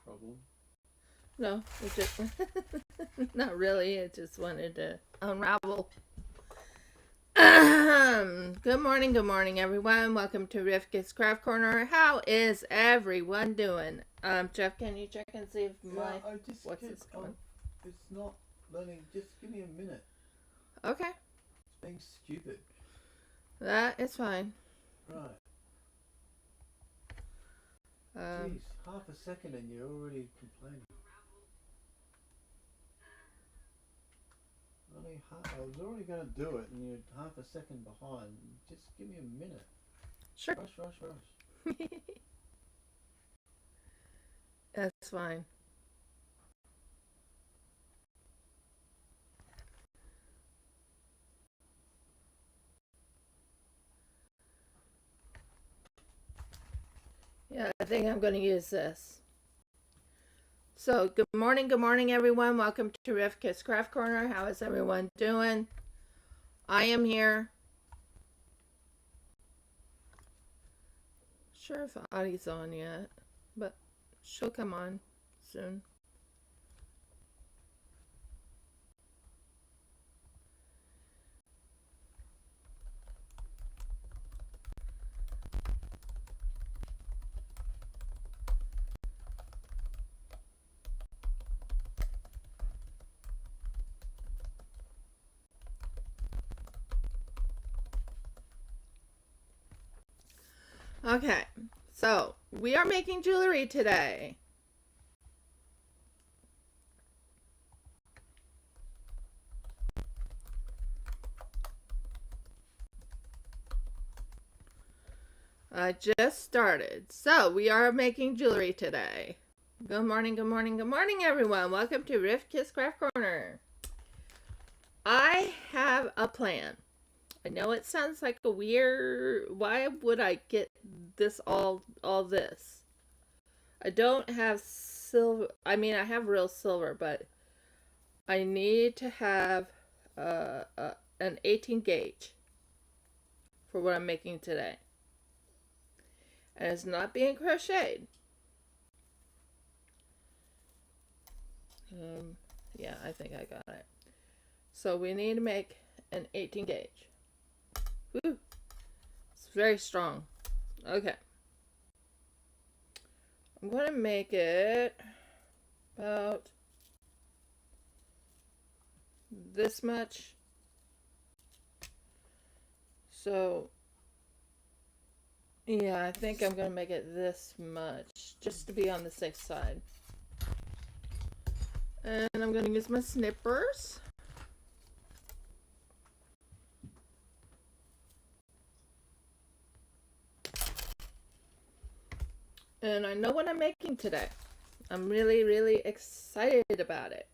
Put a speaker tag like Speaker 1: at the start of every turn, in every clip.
Speaker 1: Problem?
Speaker 2: No, it just not really. It just wanted to unravel. Good morning, everyone. Welcome to Rivka's Craft Corner. How is everyone doing? Jeff, can you check and see if my what's this going?
Speaker 1: It's not learning. Just give me a minute.
Speaker 2: Okay.
Speaker 1: It's being stupid.
Speaker 2: That is fine.
Speaker 1: Right. Jeez, half a second and you're already complaining. I was already going to do it and you're half a second behind. Just give me a minute.
Speaker 2: Sure.
Speaker 1: Rush.
Speaker 2: That's fine. Yeah, I think I'm going to use this. So, good morning, everyone. Welcome to Rivka's Craft Corner. How is everyone doing? I am here. Sure if Audie's on yet, but she'll come on soon. Okay, so we are making jewelry today. I just started. So we are making jewelry today. Good morning, everyone. Welcome to Rivka's Craft Corner. I have a plan. I know it sounds like a weird, why would I get this all this? I don't have silver. I mean, I have real silver, but I need to have an 18 gauge for what I'm making today. And it's not being crocheted. Yeah, I think I got it. So we need to make an 18 gauge. Woo! It's very strong. Okay. I'm going to make it about this much. So, yeah, I think I'm going to make it this much just to be on the safe side. And I'm going to use my snippers. And I know what I'm making today. I'm really excited about it.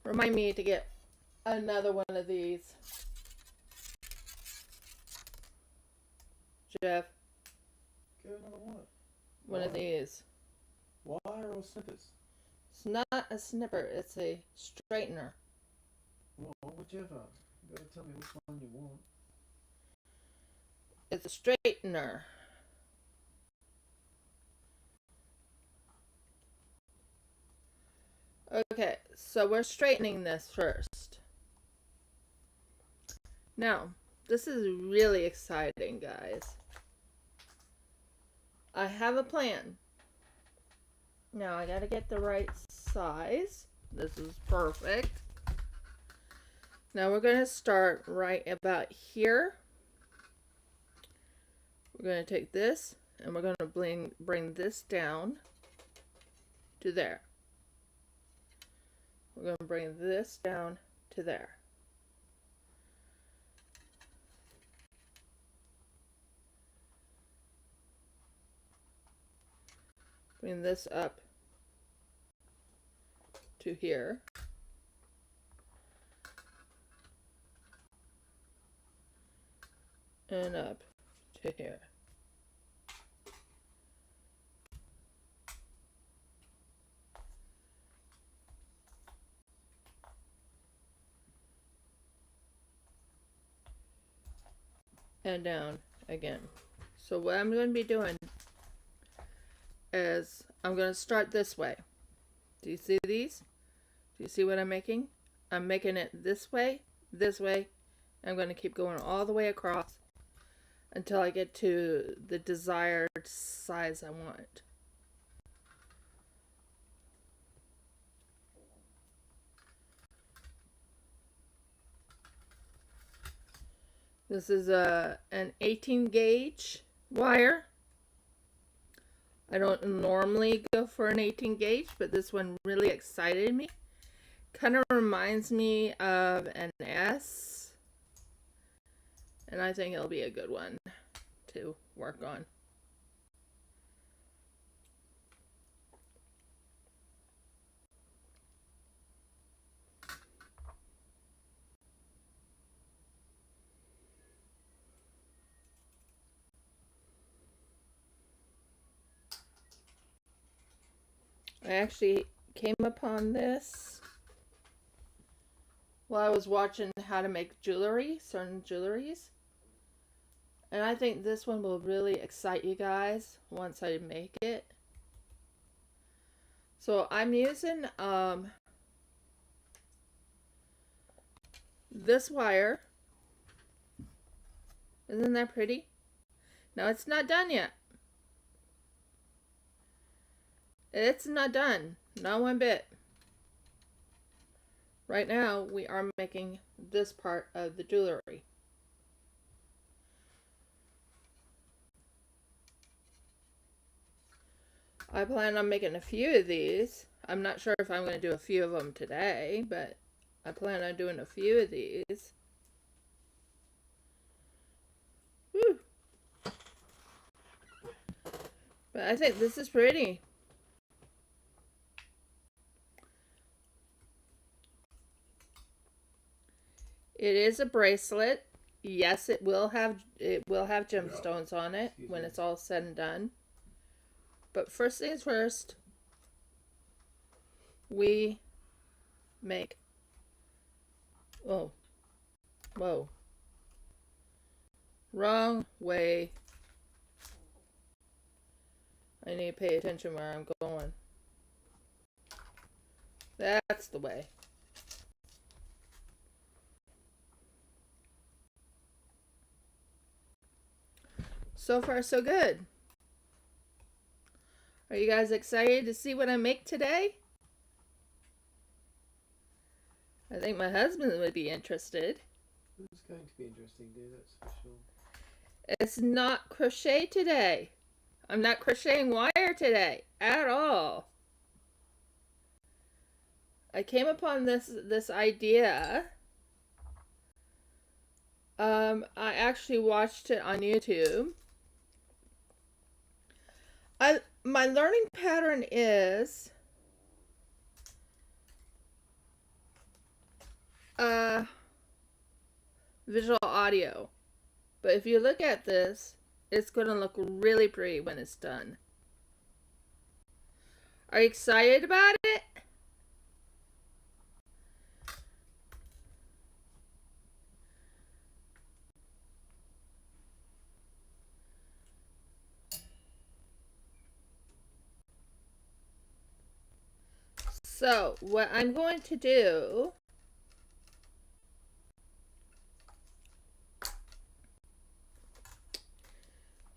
Speaker 2: Remind me to get another one of these. Jeff.
Speaker 1: Get another what?
Speaker 2: One of these.
Speaker 1: Wire or snippers?
Speaker 2: It's not a snipper, it's a straightener.
Speaker 1: Well, whichever. You gotta tell me which one you want.
Speaker 2: It's a straightener. Okay, so we're straightening this first. Now, this is really exciting, guys. I have a plan. Now, I gotta get the right size. This is perfect. Now, we're gonna start right about here. We're gonna take this, and we're gonna bring this down to there. We're going to bring this down to there. Bring this up to here. And up to here. and down again. So what I'm going to be doing is I'm going to start this way. Do you see these? Do you see what I'm making? I'm making it this way. I'm going to keep going all the way across until I get to the desired size I want. This is an 18 gauge wire. I don't normally go for an 18 gauge, but this one really excited me. Kind of reminds me of an AEST, and I think it'll be a good one to work on. I actually came upon this while I was watching how to make jewelry, certain jewelries. And I think this one will really excite you guys once I make it. So I'm using this wire. Isn't that pretty? Now it's not done yet. It's not done. Not one bit. Right now, we are making this part of the jewelry. I plan on making a few of these. I'm not sure if I'm going to do a few of them today, but I plan on doing a few of these. Woo! But I think this is pretty. It is a bracelet. Yes, it will have gemstones on it when it's all said and done. But first things first, we make, whoa, wrong way. I need to pay attention where I'm going. That's the way. So far, so good. Are you guys excited to see what I make today? I think my husband would be interested.
Speaker 1: It's going to be interesting, dear, that's for sure.
Speaker 2: It's not crochet today. I'm not crocheting wire today at all. I came upon this idea. I actually watched it on YouTube. My learning pattern is visual audio. But if you look at this, it's going to look really pretty when it's done. Are you excited about it? So, what I'm going to do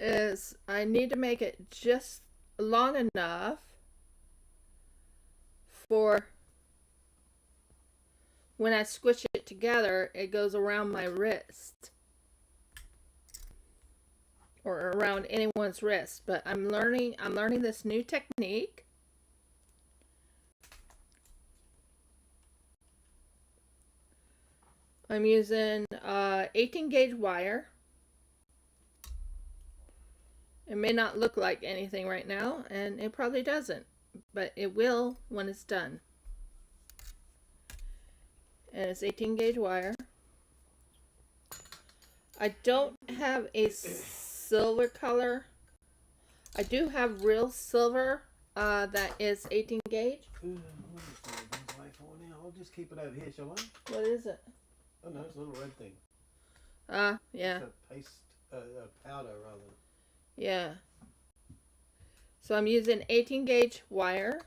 Speaker 2: is I need to make it just long enough for when I squish it together, it goes around my wrist. Or around anyone's wrist. But I'm learning this new technique. I'm using 18 gauge wire. It may not look like anything right now, and it probably doesn't, but it will when it's done. And it's 18 gauge wire. I don't have a silver color. I do have real silver that is 18 gauge.
Speaker 1: I'll just keep it over here, shall I?
Speaker 2: What is it?
Speaker 1: Oh no, it's a little red thing.
Speaker 2: Yeah.
Speaker 1: It's a paste powder rather.
Speaker 2: Yeah. So I'm using 18 gauge wire.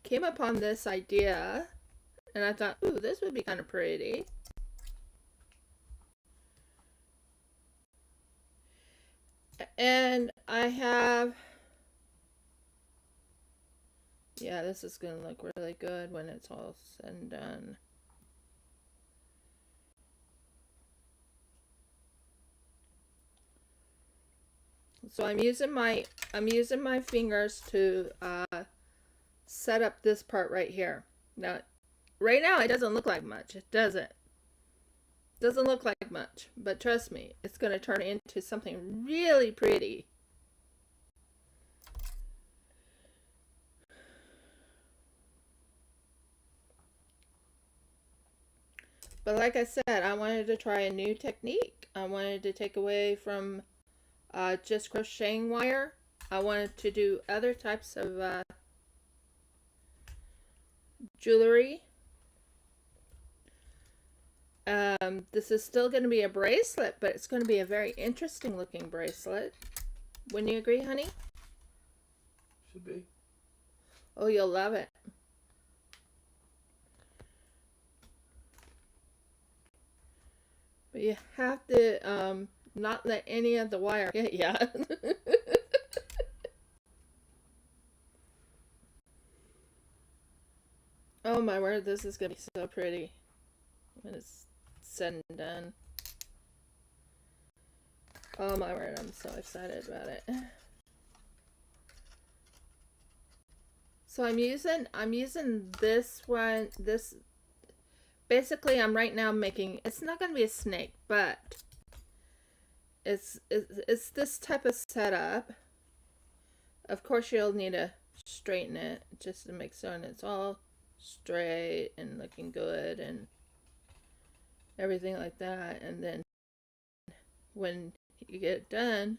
Speaker 2: Came upon this idea and I thought, ooh, this would be kind of pretty. And I have, yeah, this is going to look really good when it's all said and done. So I'm using my fingers to set up this part right here. Now, right now it doesn't look like much. It doesn't look like much, but trust me, it's going to turn into something really pretty. But like I said, I wanted to try a new technique. I wanted to take away from just crocheting wire. I wanted to do other types of jewelry. This is still going to be a bracelet, but it's going to be a very interesting looking bracelet. Wouldn't you agree, honey?
Speaker 1: Should be.
Speaker 2: Oh, you'll love it. But you have to not let any of the wire get you. Oh my word, this is going to be so pretty when it's said and done. Oh my word, I'm so excited about it. So I'm using this one, basically I'm right now making, it's not going to be a snake, but it's this type of setup. Of course you'll need to straighten it just to make sure it's all straight and looking good and everything like that. And then when you get it done,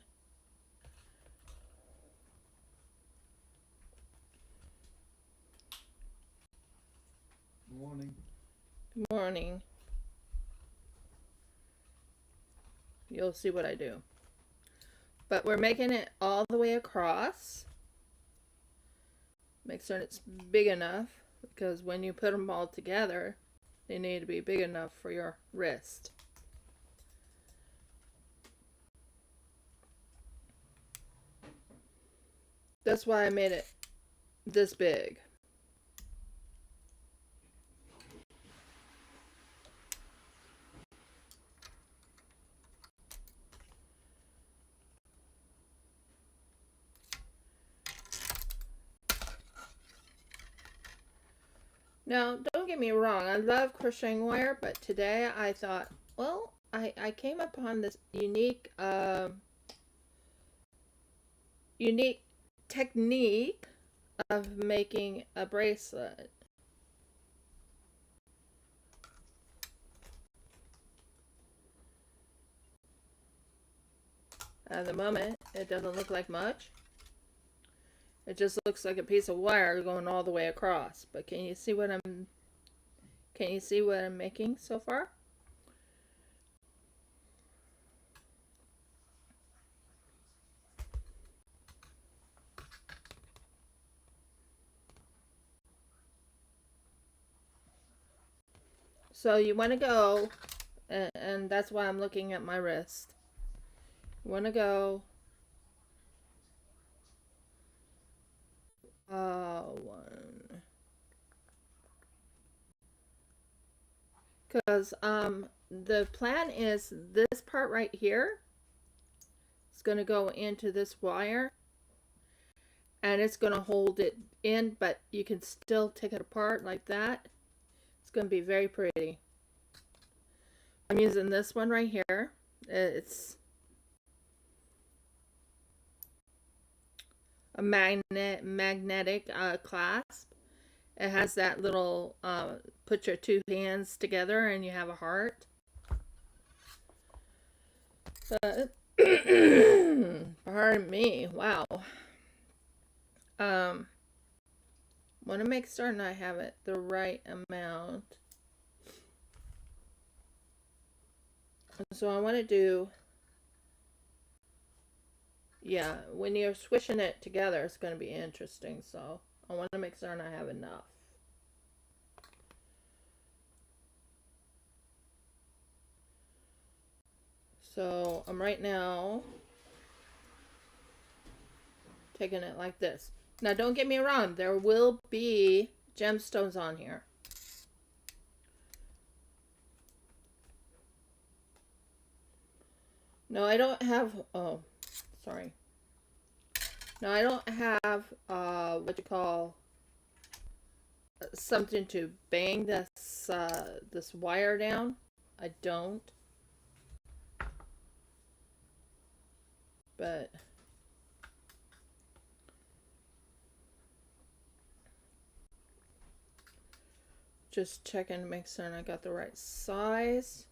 Speaker 1: Morning.
Speaker 2: good morning, you'll see what I do. But we're making it all the way across. Make sure it's big enough, because when you put them all together, they need to be big enough for your wrist. That's why I made it this big. Now, don't get me wrong, I love crocheting wire, but today I thought, well, I came upon this unique technique of making a bracelet. At the moment, it doesn't look like much. It just looks like a piece of wire going all the way across. But can you see what I'm making so far? So you want to go, and that's why I'm looking at my wrist. You want to go one, because the plan is this part right here is going to go into this wire and it's going to hold it in, but you can still take it apart like that. It's going to be very pretty. I'm using this one right here. It's a magnetic clasp. It has that little put your two hands together and you have a heart. But pardon me, wow. Want to make certain I have it the right amount. So I want to do, yeah, when you're swishing it together, it's going to be interesting. So I want to make certain I have enough. So I'm right now taking it like this. Now don't get me wrong, there will be gemstones on here. No, I don't have, oh, sorry. No, I don't have, what you call, something to bang this, this wire down. I don't. But just checking to make sure I got the right size.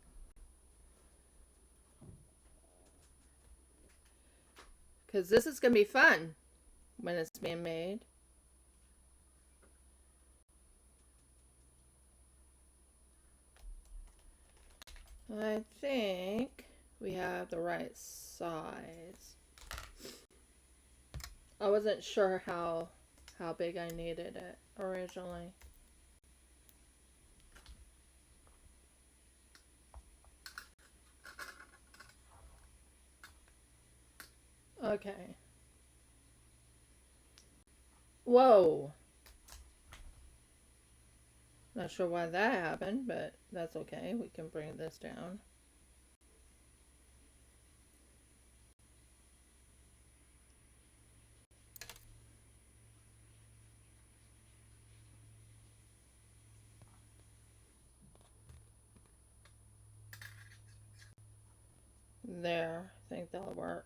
Speaker 2: Because this is going to be fun when it's being made. I think we have the right size. I wasn't sure how big I needed it originally. Okay. Whoa. Not sure why that happened, but that's okay. We can bring this down. There. I think that'll work.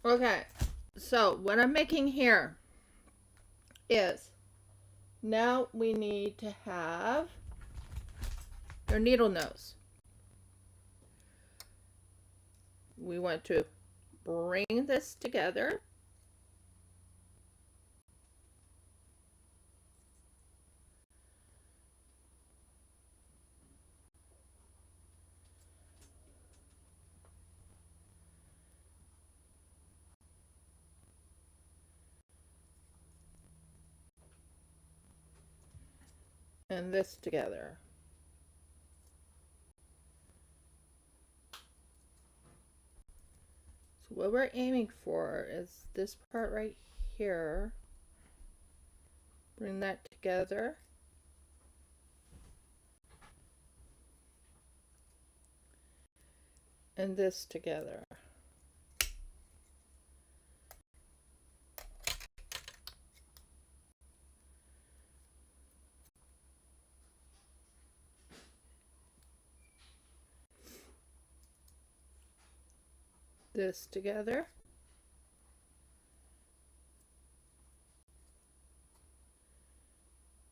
Speaker 2: Okay. So what I'm making here is, now we need to have your needle nose. We want to bring this together. And this together. So what we're aiming for is this part right here. Bring that together. And this together. This together.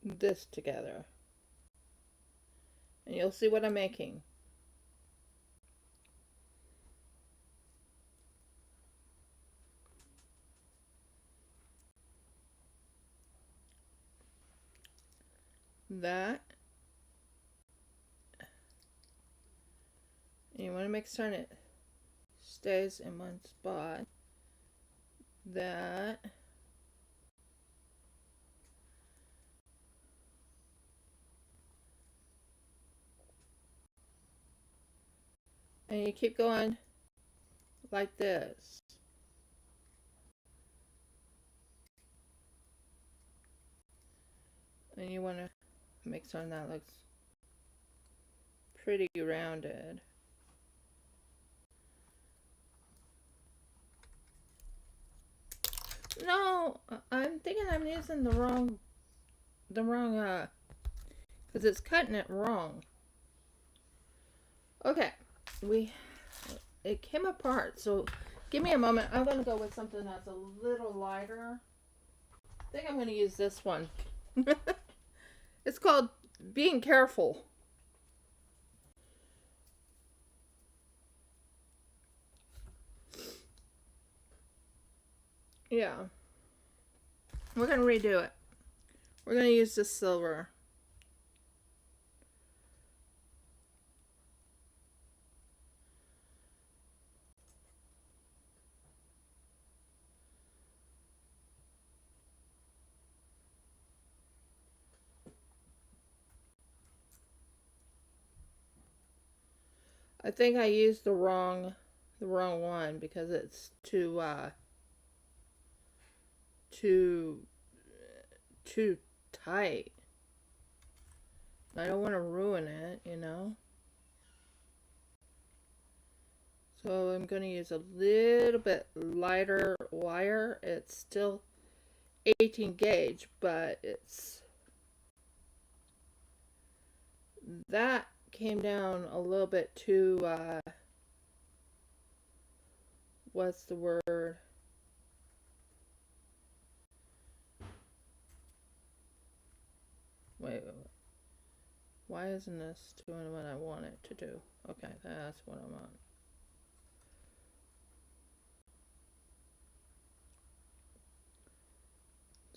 Speaker 2: This together. And you'll see what I'm making. That. And you want to make certain it stays in one spot. That. And you keep going like this. And you want to make something that looks pretty rounded. No, I'm thinking I'm using the wrong, because it's cutting it wrong. Okay, it came apart, so give me a moment. I'm going to go with something that's a little lighter. I think I'm going to use this one. It's called Being Careful. Yeah. We're going to redo it. We're going to use this silver. I think I used the wrong one because it's too too tight. I don't want to ruin it, you know. So I'm going to use a little bit lighter wire. It's still 18 gauge, but it's that came down a little bit too what's the word? Wait. Why isn't this doing what I want it to do? Okay, that's what I want.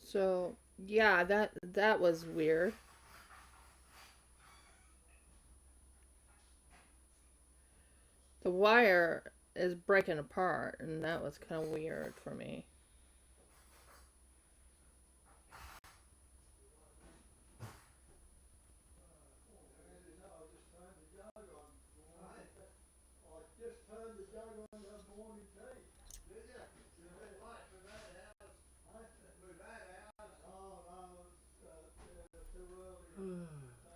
Speaker 2: So, yeah, that was weird. The wire is breaking apart, and that was kind of weird for me.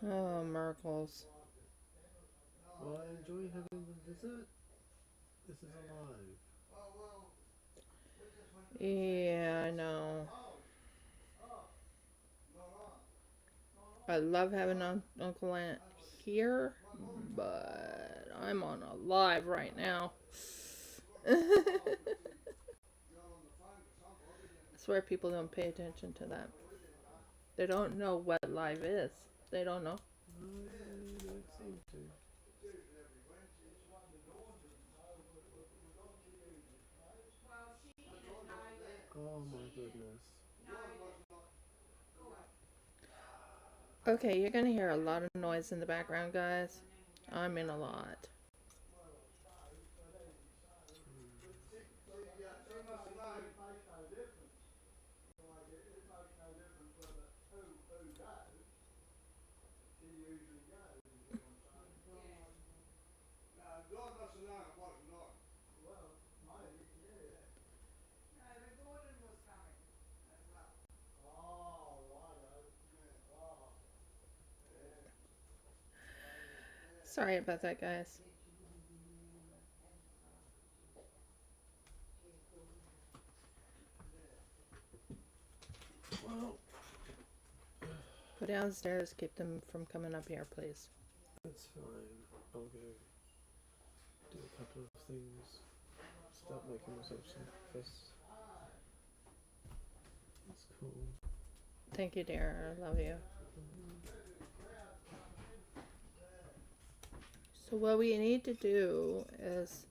Speaker 2: Oh, miracles.
Speaker 1: Well, I enjoy having the dessert. This is alive.
Speaker 2: Yeah, I know. I love having Uncle Aunt here, but I'm on a live right now. I swear people don't pay attention to that. They don't know what live is. They don't know.
Speaker 1: No, they don't seem to. Oh my goodness.
Speaker 2: Okay, you're gonna hear a lot of noise in the background, guys. I'm in a lot. Sorry about that, guys.
Speaker 1: Well,
Speaker 2: Go downstairs, keep them from coming up here, please.
Speaker 1: that's fine. I'll go do a couple of things. Start making myself some breakfast. That's cool.
Speaker 2: Thank you, dear. I love you. So what we need to do is,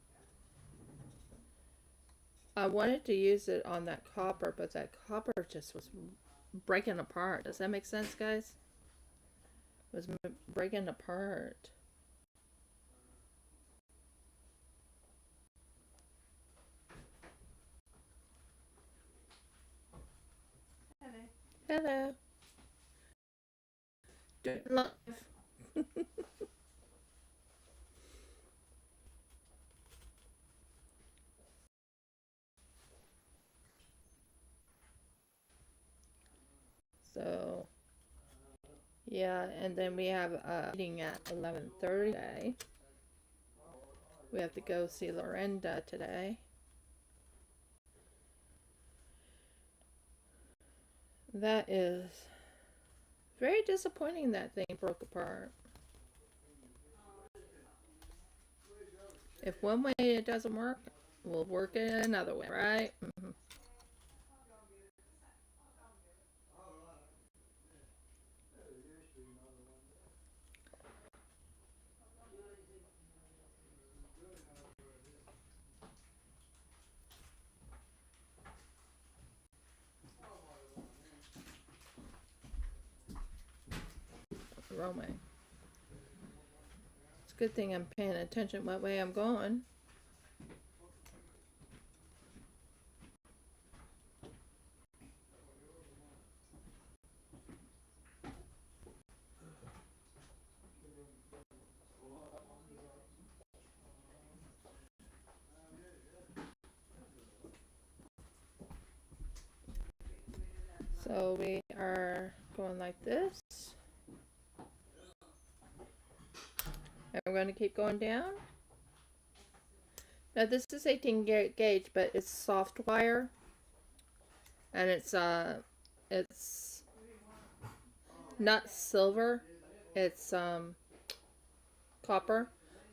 Speaker 2: I wanted to use it on that copper, but that copper just was breaking apart. Does that make sense, guys? It was breaking apart. Hello. Doing live. So, yeah, and then we have a meeting at 11:30 today. We have to go see Lorenda today. That is very disappointing that thing broke apart. If one way it doesn't work, we'll work it another way, right? Mm-hmm. Romaine. It's a good thing I'm paying attention what way I'm going. So we are going like this. And we're going to keep going down. Now this is 18 gauge, but it's soft wire. And it's not silver. It's copper,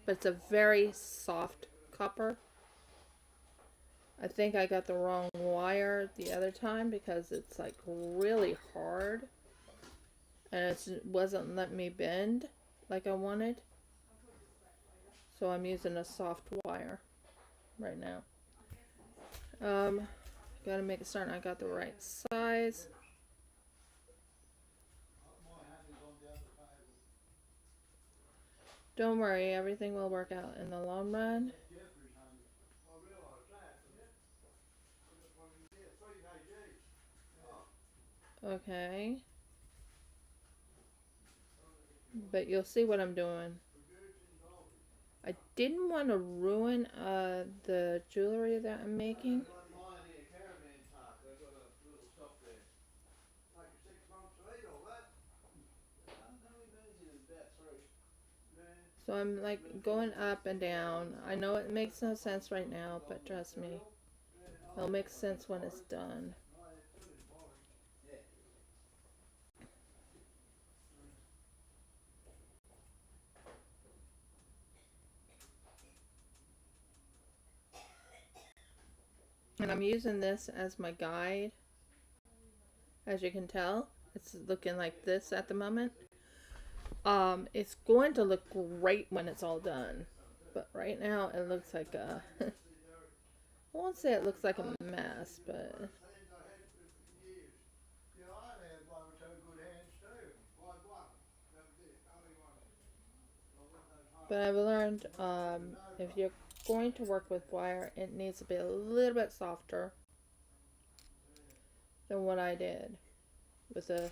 Speaker 2: but it's a very soft copper. I think I got the wrong wire the other time because it's like really hard. And it wasn't letting me bend like I wanted. So I'm using a soft wire right now. Gotta make it certain I got the right size. Don't worry, everything will work out in the long run. Okay. But you'll see what I'm doing. I didn't want to ruin the jewelry that I'm making. So I'm like going up and down. I know it makes no sense right now, but trust me, it'll make sense when it's done. And I'm using this as my guide. As you can tell, it's looking like this at the moment. It's going to look great when it's all done. But right now it looks like a... I won't say it looks like a mess, but... But I've learned if you're going to work with wire, it needs to be a little bit softer than what I did with the...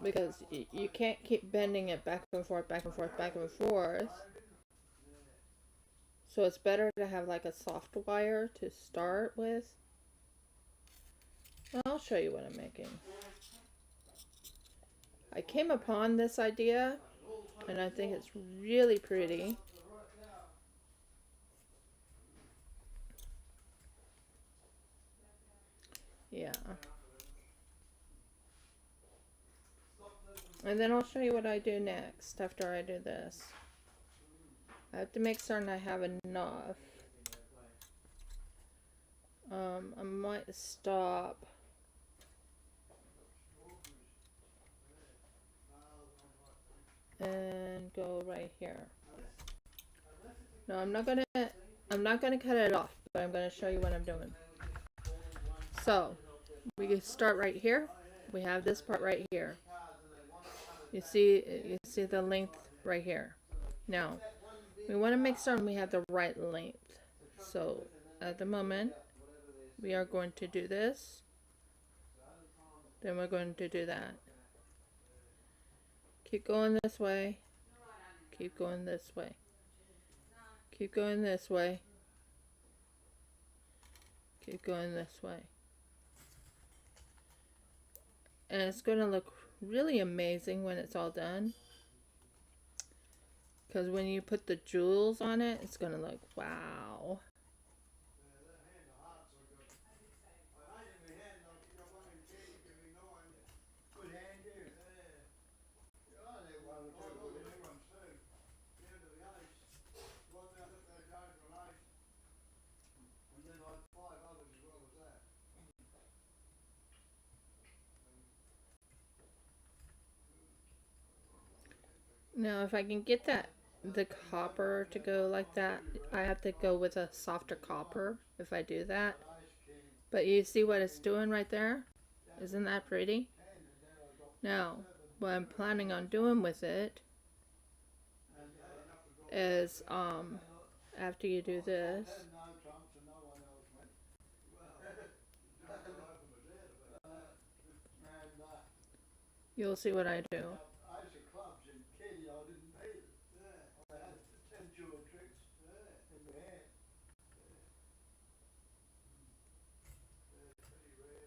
Speaker 2: Because you can't keep bending it back and forth, back and forth, back and forth. So it's better to have like a soft wire to start with. I'll show you what I'm making. I came upon this idea and I think it's really pretty. Yeah. And then I'll show you what I do next after I do this. I have to make certain I have enough. I might stop. And go right here. No, I'm not gonna cut it off, but I'm gonna show you what I'm doing. So we can start right here. We have this part right here. You see the length right here. Now we want to make certain we have the right length. So at the moment we are going to do this. Then we're going to do that. Keep going this way. Keep going this way. Keep going this way. Keep going this way. And it's going to look really amazing when it's all done. Because when you put the jewels on it, it's going to look wow. Now if I can get the copper to go like that, I have to go with a softer copper if I do that. But you see what it's doing right there? Isn't that pretty? Now, what I'm planning on doing with it is after you do this, you'll see what I do.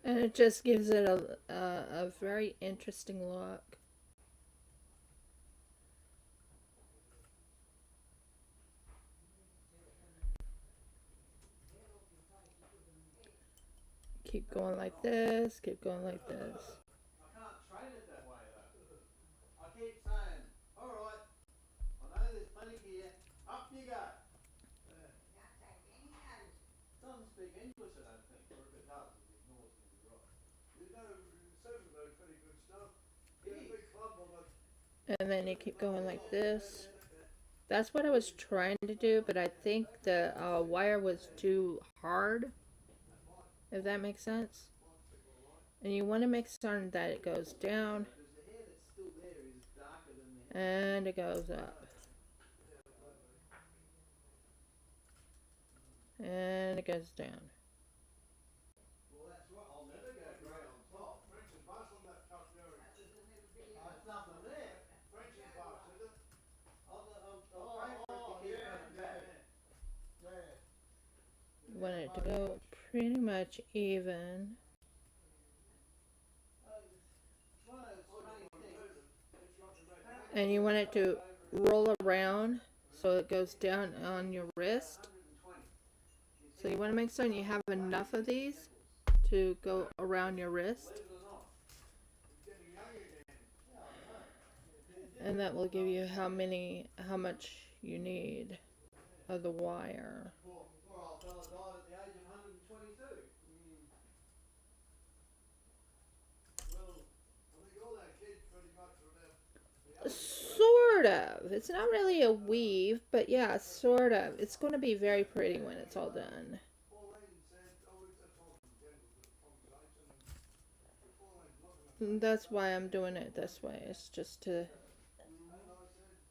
Speaker 2: And it just gives it a very interesting look. Keep going like this, keep going like this.
Speaker 3: I can't train it that way though. I keep saying, alright, I know there's plenty here, up you go. Doesn't speak English, I don't think, or if it does, it ignores me, right. You know, Seven knows pretty good stuff. Get a big club on it.
Speaker 2: And then you keep going like this. That's what I was trying to do, but I think the wire was too hard, if that makes sense. And you want to make certain that it goes down and it goes up. And it goes down.
Speaker 3: Well, that's right. I'll never go grey on top. French and bus on that top there. There's nothing there. French and bus, is it?
Speaker 2: You want it to go pretty much even. And you want it to roll around so it goes down on your wrist. So you want to make certain you have enough of these to go around your wrist. And that will give you how much you need of the wire. Sort of. It's not really a weave, but yeah, sort of. It's going to be very pretty when it's all done. And that's why I'm doing it this way. It's just to...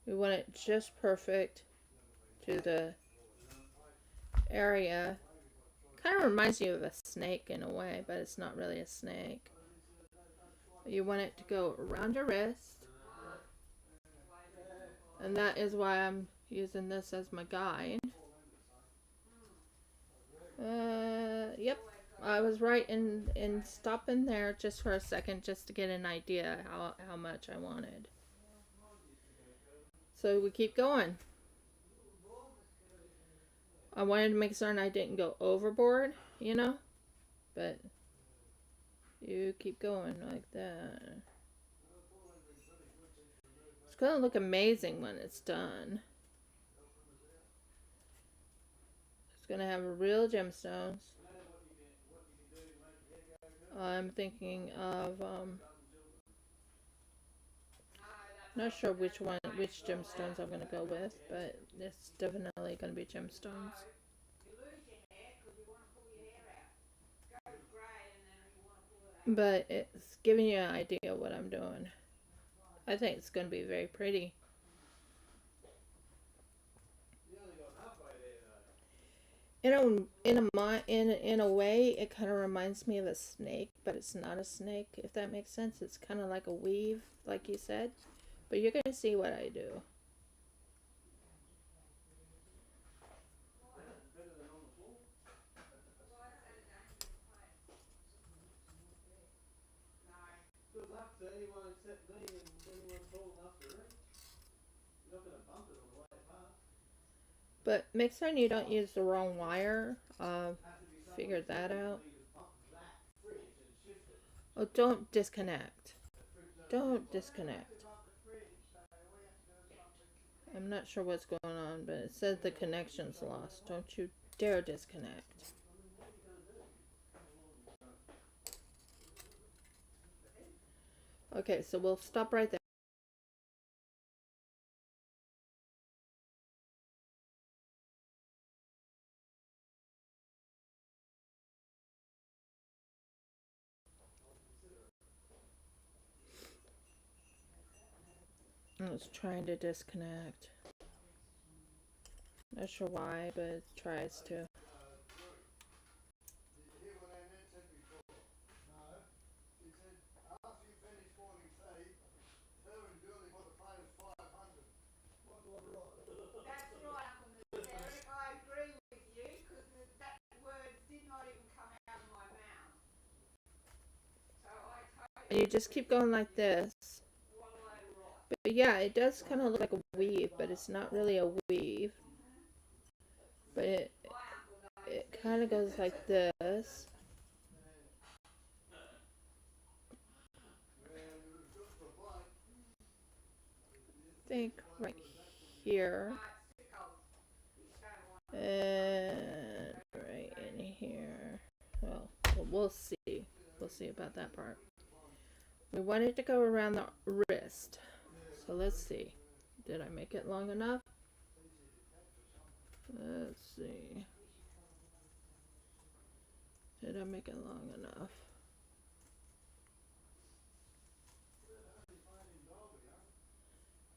Speaker 2: We want it just perfect to the area. Kind of reminds you of a snake in a way, but it's not really a snake. You want it to go around your wrist. And that is why I'm using this as my guide. Yep. I was right in stopping there just for a second just to get an idea how much I wanted. So we keep going. I wanted to make certain I didn't go overboard, you know? But you keep going like that. It's going to look amazing when it's done. It's going to have real gemstones. I'm thinking of, not sure which gemstones I'm going to go with, but it's definitely going to be gemstones. But it's giving you an idea of what I'm doing. I think it's going to be very pretty. In a way, it kind of reminds me of a snake, but it's not a snake, if that makes sense. It's kind of like a weave, like you said. But you're going to see what I do. But make certain you don't use the wrong wire. Figure that out. Oh, don't disconnect. Don't disconnect. I'm not sure what's going on, but it says the connection's lost. Don't you dare disconnect. Okay, so we'll stop right there. I was trying to disconnect. Not sure why, but it tries to. And you just keep going like this. But yeah, it does kind of look like a weave, but it's not really a weave. But it kind of goes like this. I think right here. And right in here. Well, we'll see. We'll see about that part. We want it to go around the wrist. So let's see. Did I make it long enough? Let's see. Did I make it long enough?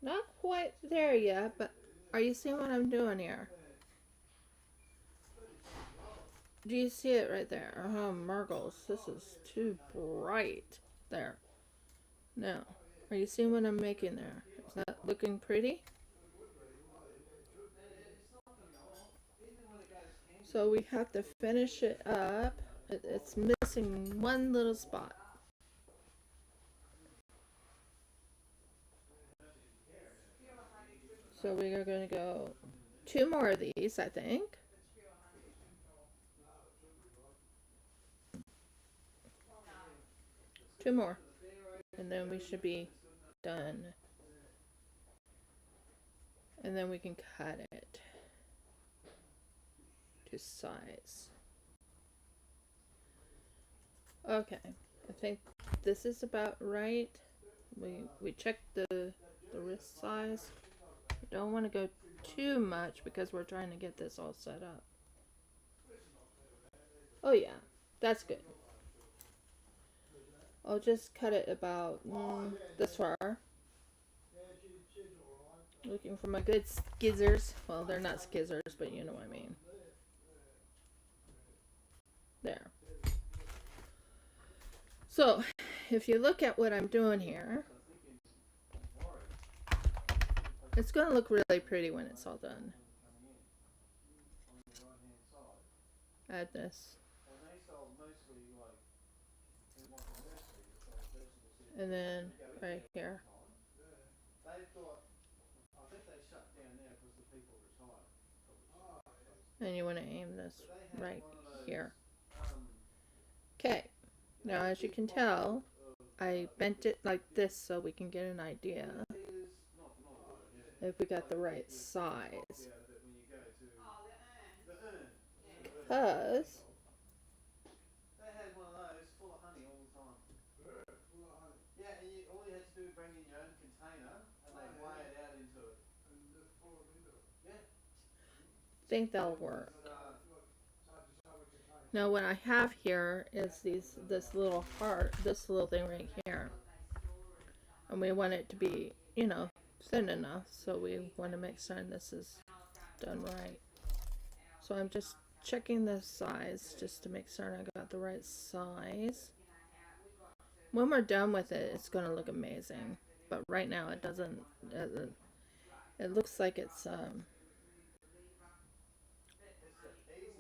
Speaker 2: Not quite there yet, but are you seeing what I'm doing here? Do you see it right there? Oh, Murgles, this is too bright. There. Now, are you seeing what I'm making there? Is that looking pretty? So we have to finish it up. It's missing one little spot. So we are going to go 2 more of these, I think. Two more. And then we should be done. And then we can cut it to size. Okay, I think this is about right. We checked the wrist size. We don't want to go too much because we're trying to get this all set up. Oh yeah, that's good. I'll just cut it about this far. Looking for my good skizzers. Well, they're not skizzers, but you know what I mean. There. So, if you look at what I'm doing here, it's going to look really pretty when it's all done. Add this. And then right here. And you want to aim this right here. Okay. Now as you can tell, I bent it like this so we can get an idea if we got the right size. Because
Speaker 3: they had one of those full of honey all the time. Yeah, and all you had to do was bring in your own container and they weigh it out into it. Yeah.
Speaker 2: I think that'll work. Now what I have here is this little heart, this little thing right here. And we want it to be, you know, thin enough, so we want to make sure this is done right. So I'm just checking the size just to make certain I got the right size. When we're done with it, it's going to look amazing. But right now it doesn't, it looks like it's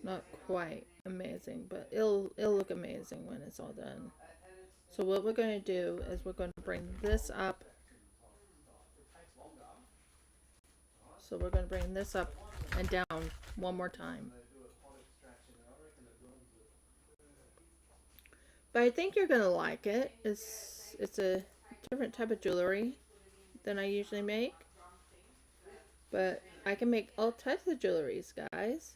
Speaker 2: not quite amazing, but it'll look amazing when it's all done. So what we're going to do is we're going to bring this up. So we're going to bring this up and down one more time. But I think you're going to like it. It's a different type of jewelry than I usually make. But I can make all types of jewelries, guys.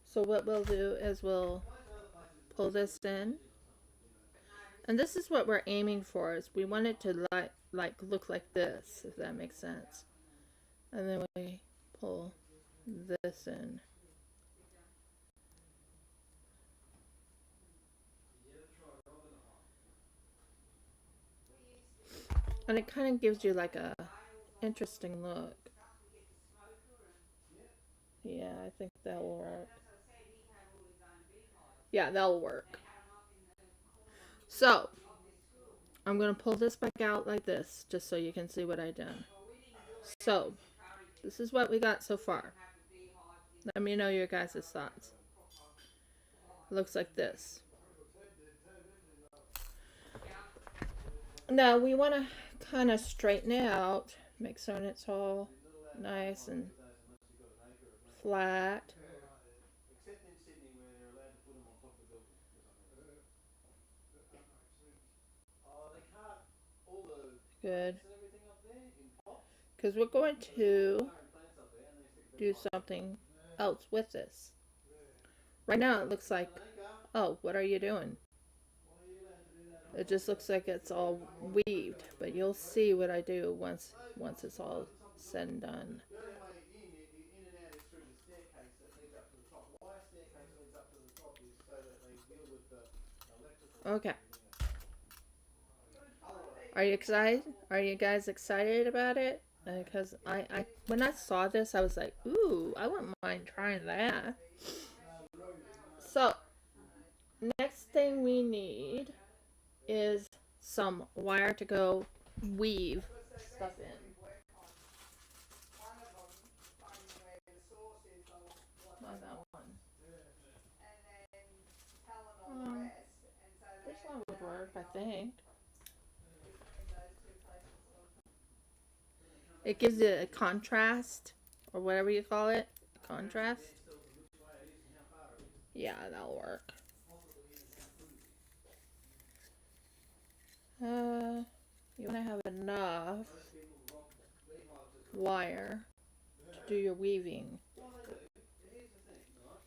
Speaker 2: So what we'll do is we'll pull this in. And this is what we're aiming for, is we want it to like look like this, if that makes sense. And then we pull this in. And it kind of gives you like a interesting look. Yeah, I think that will work. Yeah, that'll work. So, I'm going to pull this back out like this, just so you can see what I've done. So, this is what we got so far. Let me know your guys' thoughts. looks like this. Now we want to kind of straighten it out, make sure it's all nice and flat.
Speaker 3: Except in Sydney where they're allowed to put them on top of the building. Oh, they cut all the
Speaker 2: Good.
Speaker 3: plants and everything up there in pots.
Speaker 2: Because we're going to do something else with this. Right now it looks like, oh, what are you doing? It just looks like it's all weaved, but you'll see what I do once it's all said and done.
Speaker 3: The only way in and out is through the staircase that leads up to the top. Why a staircase leads up to the top is so that they deal with the electrical.
Speaker 2: Okay. Are you excited? Are you guys excited about it? Because I when I saw this, I was like, ooh, I wouldn't mind trying that. So, next thing we need is some wire to go weave stuff in. Not that one. This one would work, I think. It gives it a contrast, or whatever you call it. Contrast. Yeah, that'll work. You want to have enough wire to do your weaving.
Speaker 3: Well, they do. Here's the thing, right?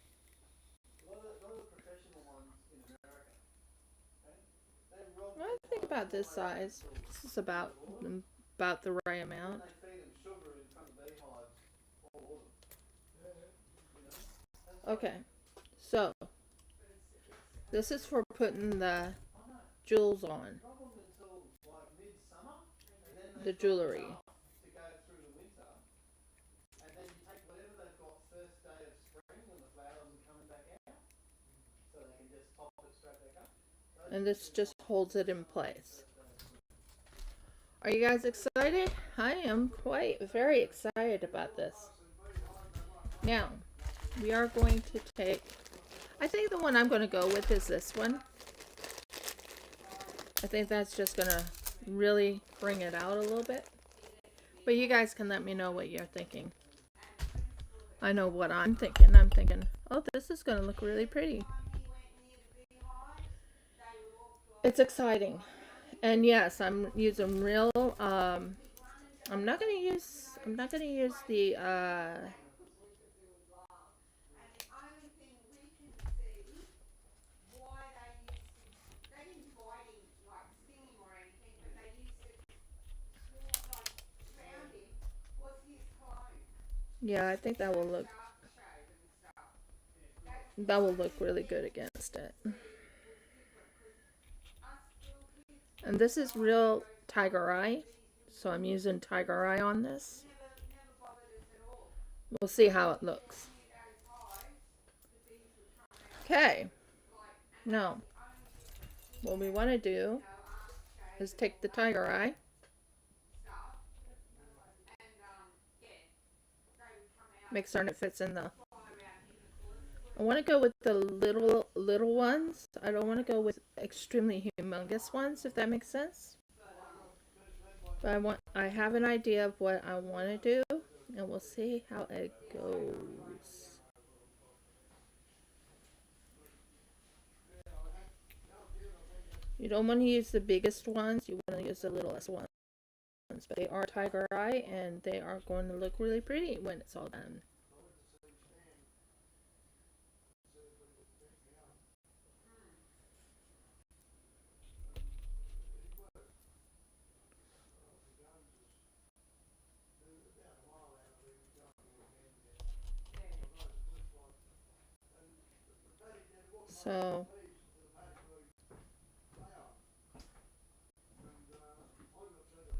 Speaker 3: A lot of the professional ones in America, okay? They rob
Speaker 2: I think about this size. This is about the right amount.
Speaker 3: they feed them sugar in front of beehives all autumn.
Speaker 2: Okay, so this is for putting the jewels on,
Speaker 3: Rob them until like midsummer, and then
Speaker 2: the jewelry.
Speaker 3: to go through the winter, and then you take whatever they've got first day of spring when the flowers are coming back out, so they can just pop it straight back up.
Speaker 2: And this just holds it in place. Are you guys excited? I am very excited about this. Now, we are going to take, I think the one I'm going to go with is this one. I think that's just going to really bring it out a little bit. But you guys can let me know what you're thinking. I know what I'm thinking. I'm thinking, oh, this is going to look really pretty. It's exciting. And yes, I'm using real, I'm not going to use the, yeah, I think that will look really good against it. And this is real tiger eye, so I'm using tiger eye on this. We'll see how it looks. Okay, now what we want to do is take the tiger eye, make certain it fits in the, I want to go with the little ones. I don't want to go with extremely humongous ones, if that makes sense. But I have an idea of what I want to do, and we'll see how it goes. You don't want to use the biggest ones, you want to use the littlest ones. But they are tiger eye, and they are going to look really pretty when it's all done. So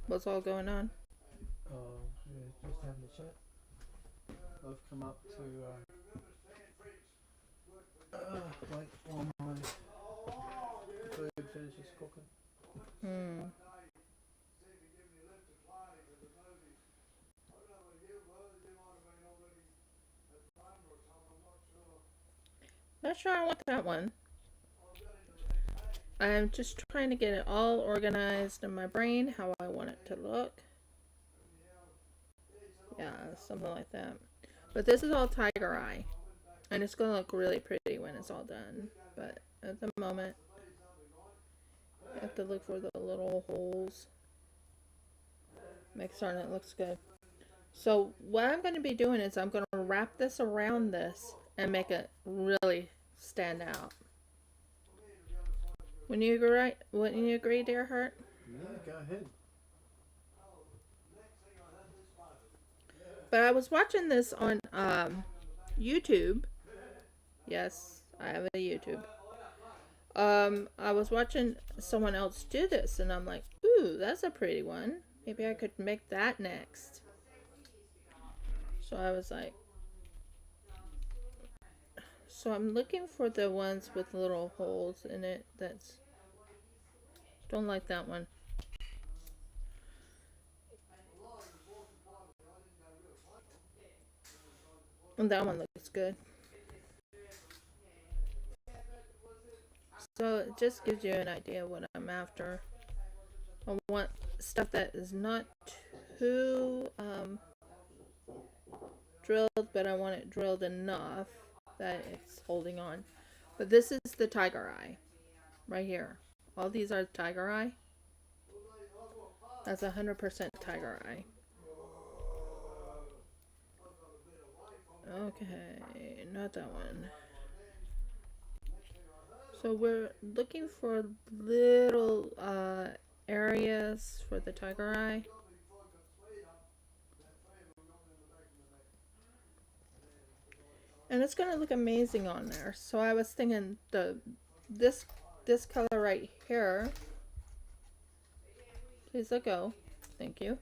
Speaker 2: what's all going on?
Speaker 1: Yeah, just having a chat. I've come up to wait while my food finishes cooking.
Speaker 2: Not sure I want that one. I'm just trying to get it all organized in my brain, how I want it to look. Yeah, something like that. But this is all tiger eye. And it's going to look really pretty when it's all done. But at the moment, I have to look for the little holes. Make certain it looks good. So what I'm going to be doing is I'm going to wrap this around this and make it really stand out. Wouldn't you agree, dear Hurt?
Speaker 1: Yeah, go ahead.
Speaker 2: But I was watching this on YouTube. Yes, I have a YouTube. I was watching someone else do this, and I'm like, ooh, that's a pretty one. Maybe I could make that next. So I was like, so I'm looking for the ones with little holes in it. Don't like that one. And that one looks good. So it just gives you an idea of what I'm after. I want stuff that is not too drilled, but I want it drilled enough that it's holding on. But this is the tiger eye right here. All these are tiger eye. That's 100% tiger eye. Okay, not that one. So we're looking for little areas for the tiger eye. And it's going to look amazing on there. So I was thinking this color right here. Please let go. Thank you.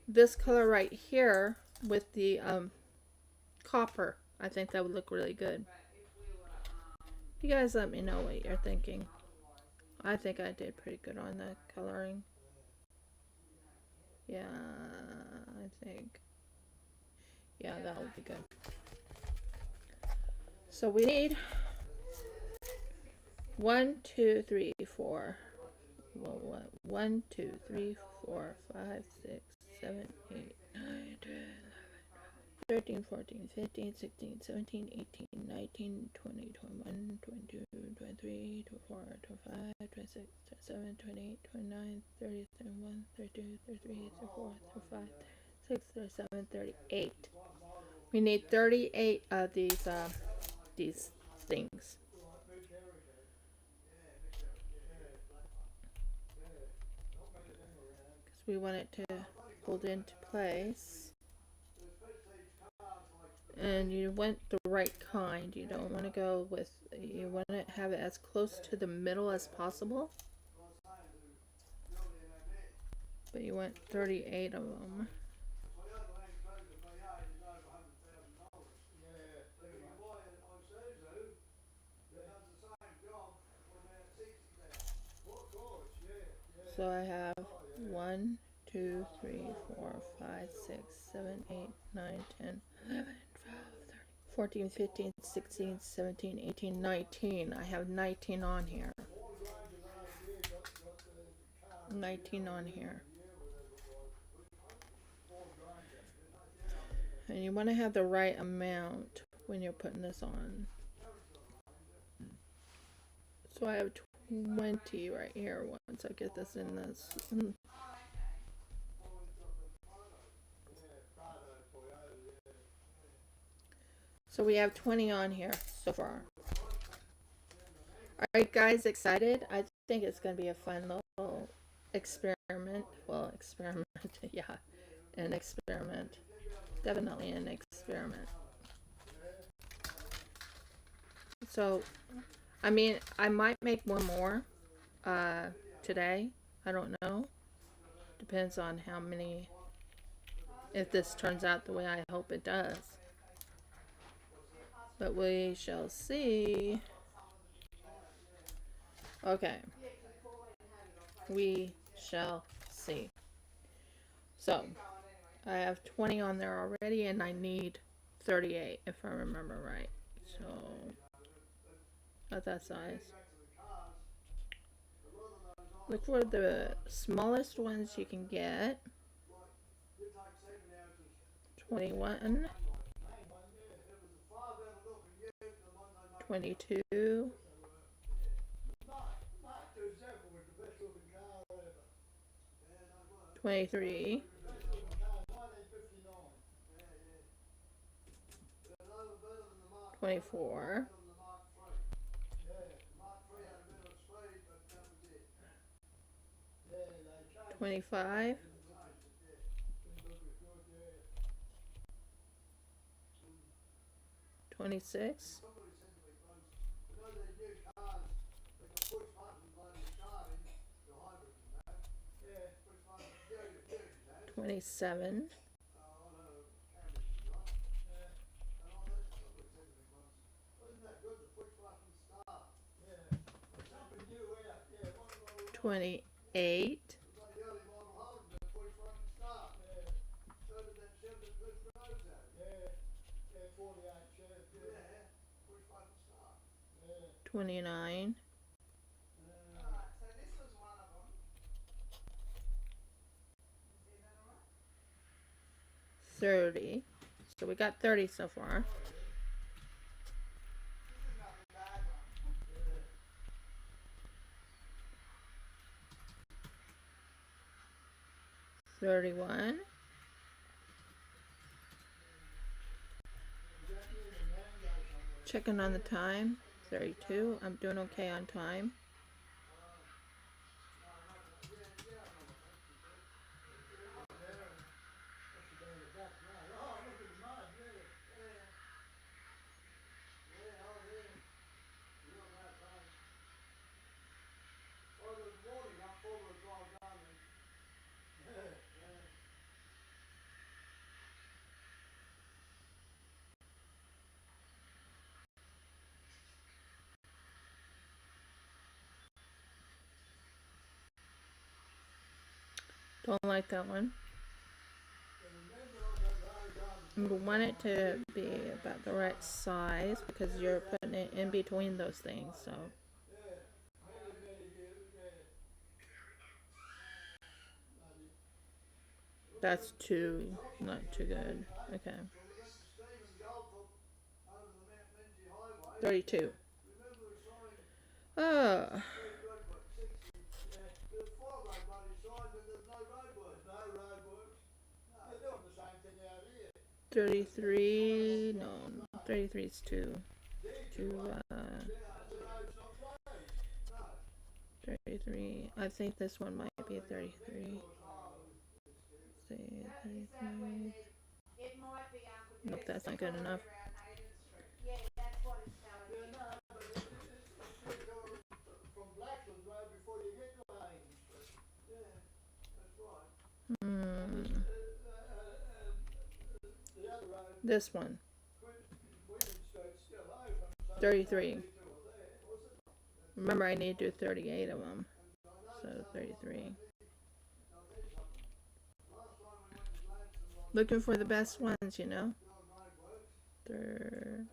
Speaker 2: This color right here with the copper. I think that would look really good. You guys let me know what you're thinking. I think I did pretty good on that coloring. Yeah, I think. Yeah, that would be good. So we need 1, 2, 3, 4. Well, what? 1, 2, 3, 4, 5, 6, 7, 8, 9, 10, 13, 14, 15, 16, 17, 18, 19, 20, 21, 22, 23, 24, 25, 26, 27, 28, 29, 30, 31, 32, 33, 34, 35, 36, 37, 38. We need 38 of these things. Because we want it to hold into place. And you want the right kind. You don't want to go with, you want to have it as close to the middle as possible. But you want 38 of them. So I have 1, 2, 3, 4, 5, 6, 7, 8, 9, 10, 11, 12, 13, 14, 15, 16, 17, 18, 19. I have 19 on here. 19 on here. And you want to have the right amount when you're putting this on. So I have 20 right here once I get this in this. So we have 20 on here so far. Are you guys excited? I think it's going to be a fun little experiment. Well, experiment, yeah, an experiment. Definitely an experiment. So, I mean, I might make one more today. I don't know. Depends on how many, if this turns out the way I hope it does. But we shall see. Okay. We shall see. So, I have 20 on there already, and I need 38, if I remember right. So, At that size. Look for the smallest ones you can get. 21, 22, 23, 24, 25, 26, 27, 28, 29, 30. So we got 30 so far. 31. Checking on the time. 32. I'm doing okay on time. 'Don't like that one. You want it to be about the right size because you're putting it in between those things. So that's not too good. Okay. 32. Oh. 33. No, 33 is too 33. I think this one might be 33. Say 33. Nope, that's not good enough. This one. 33. Remember, I need to do 38 of them. So 33. Looking for the best ones, you know. 30.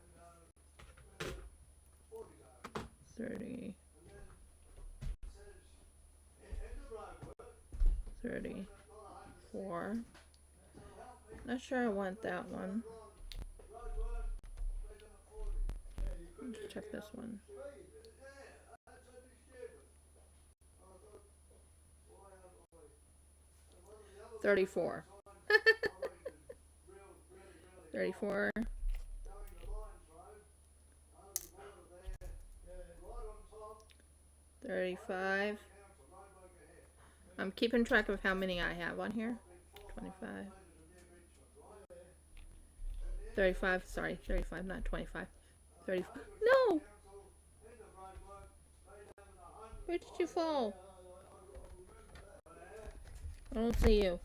Speaker 2: 34. Not sure I want that one. Let's check this one. 34. 34. 35. I'm keeping track of how many I have on here. 25. 35, sorry, 35, not 25. 35. No! Where did you fall? I don't see you.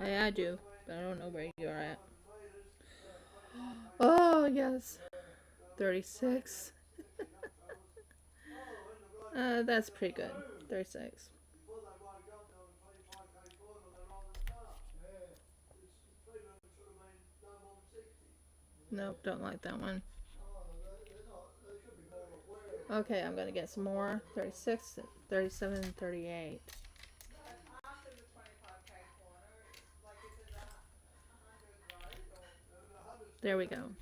Speaker 2: I do, but I don't know where you're at. Oh, yes. 36. That's pretty good. 36. Nope, don't like that one. Okay, I'm gonna get some more. 36, 37, and 38.
Speaker 3: After the 25K corner, it's like it's in the 100 road or
Speaker 2: There we go.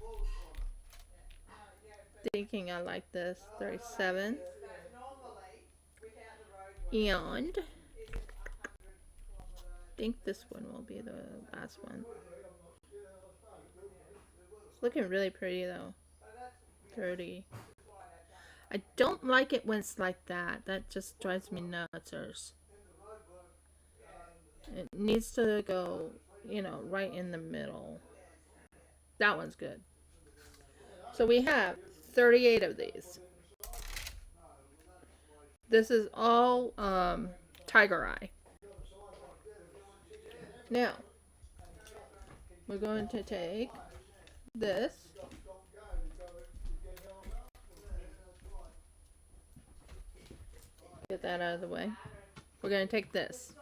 Speaker 3: yeah, but
Speaker 2: Thinking I like this. 37.
Speaker 3: that normally without the road
Speaker 2: And
Speaker 3: is a 100 kilometer.
Speaker 2: I think this one will be the last one. It's looking really pretty though.
Speaker 3: So that's
Speaker 2: 30.
Speaker 3: why they've done it.
Speaker 2: I don't like it when it's like that. That just drives me nuts. It needs to go, you know, right in the middle. That one's good. So we have 38 of these. This is all tiger eye. Now, we're going to take this. Get that out of the way. We're going to take this.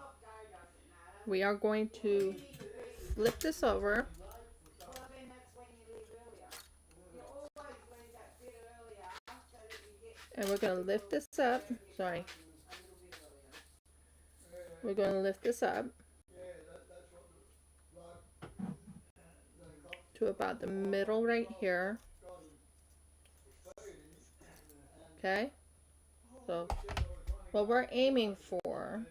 Speaker 2: We are going to flip this over. And we're going to lift this up. Sorry. We're going to lift this up to about the middle right here. Okay? So, what we're aiming for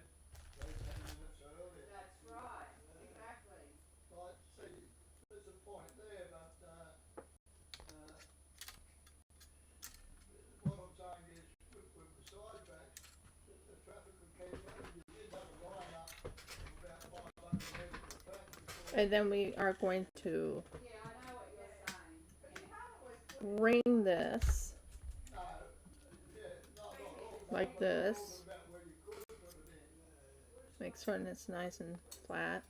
Speaker 2: and then we are going to ring this like this. Make certain it's nice and flat.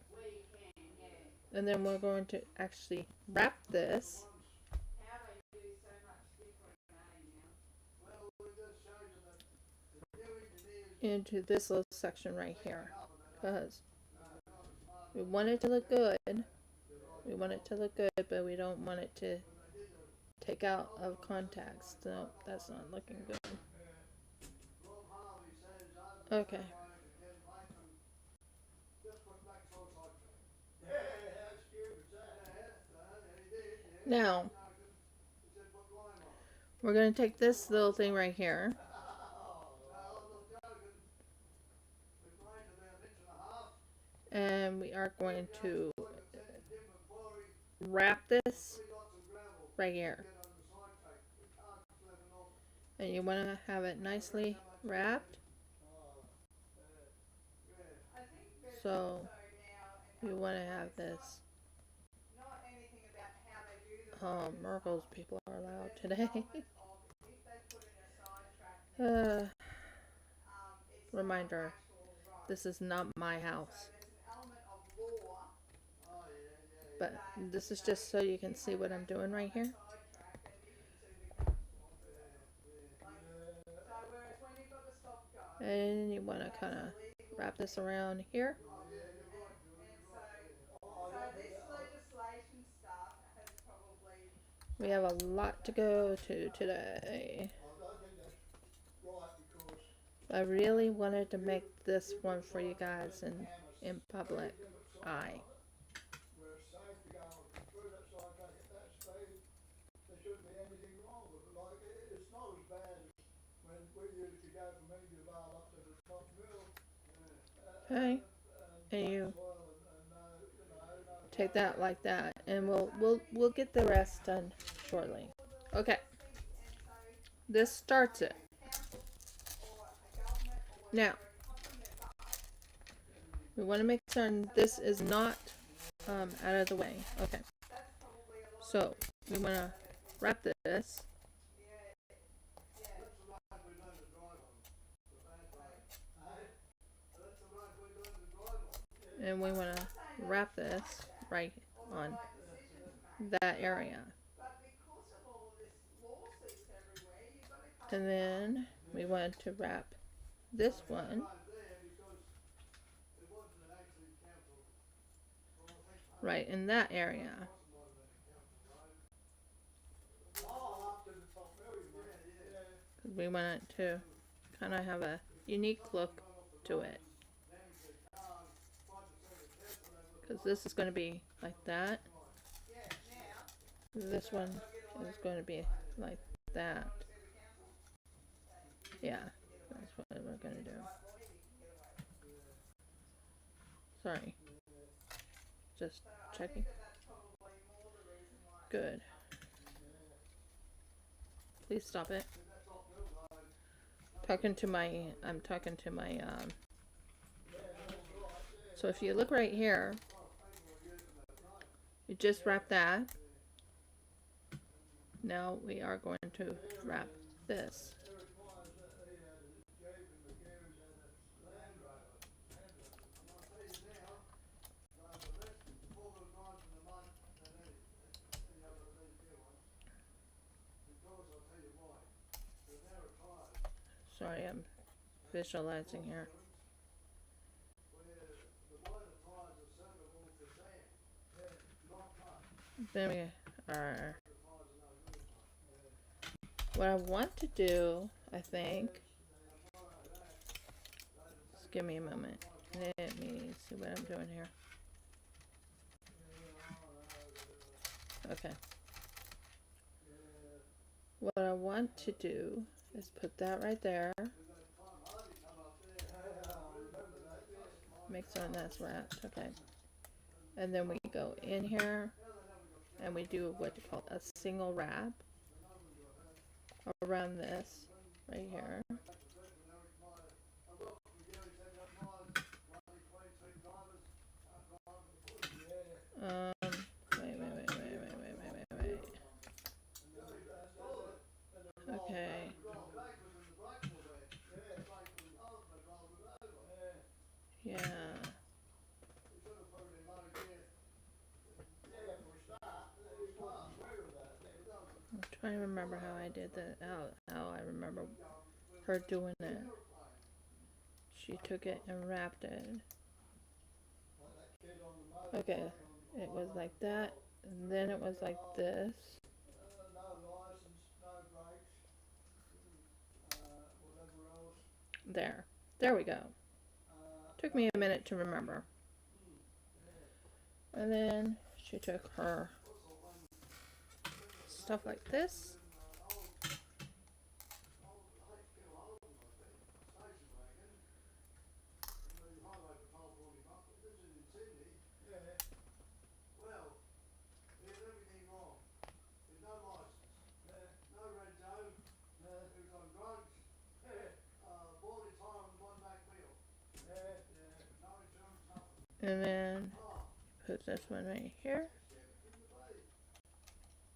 Speaker 2: And then we're going to actually wrap this into this little section right here, because we want it to look good. We want it to look good, but we don't want it to take out of context. No, that's not looking good. Okay. Now, we're going to take this little thing right here. And we are going to wrap this right here. And you want to have it nicely wrapped. So you want to have this. Oh, Merkel's people are loud today. Reminder, this is not my house. But this is just so you can see what I'm doing right here. And you want to kind of wrap this around here. We have a lot to go to today. I really wanted to make this one for you guys in public eye. Okay, and you take that like that, and we'll get the rest done shortly. Okay, this starts it. Now, we want to make certain this is not out of the way. Okay, so we want to wrap this. And we want to wrap this right on that area. And then we want to wrap this one right in that area. We want it to kind of have a unique look to it. Because this is going to be like that. This one is going to be like that. Yeah, that's what we're going to do. Sorry. Just checking. Good. Please stop it. I'm talking to my, so if you look right here, you just wrap that. Now we are going to wrap this. Sorry, I'm visualizing here. Then we are. What I want to do, I think. Just give me a moment. Let me see what I'm doing here. Okay. What I want to do is put that right there. Make sure that's wrapped. Okay. And then we go in here and we do what you call a single wrap around this right here. Wait. Okay. Yeah. I'm trying to remember how I did that. How I remember her doing it. She took it and wrapped it. Okay. It was like that. And then it was like this. There. There we go. Took me a minute to remember. And then she took her stuff like this. And then put this one right here.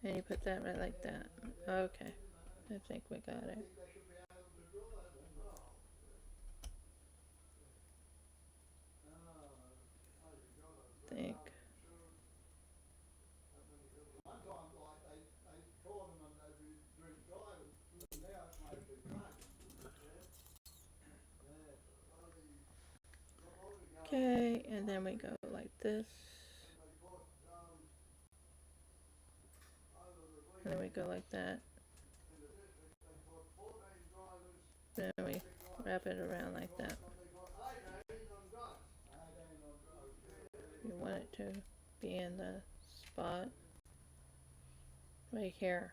Speaker 2: And you put that right like that. Okay. I think we got it. Think. Okay, and then we go like this. And then we go like that. Then we wrap it around like that. You want it to be in the spot right here.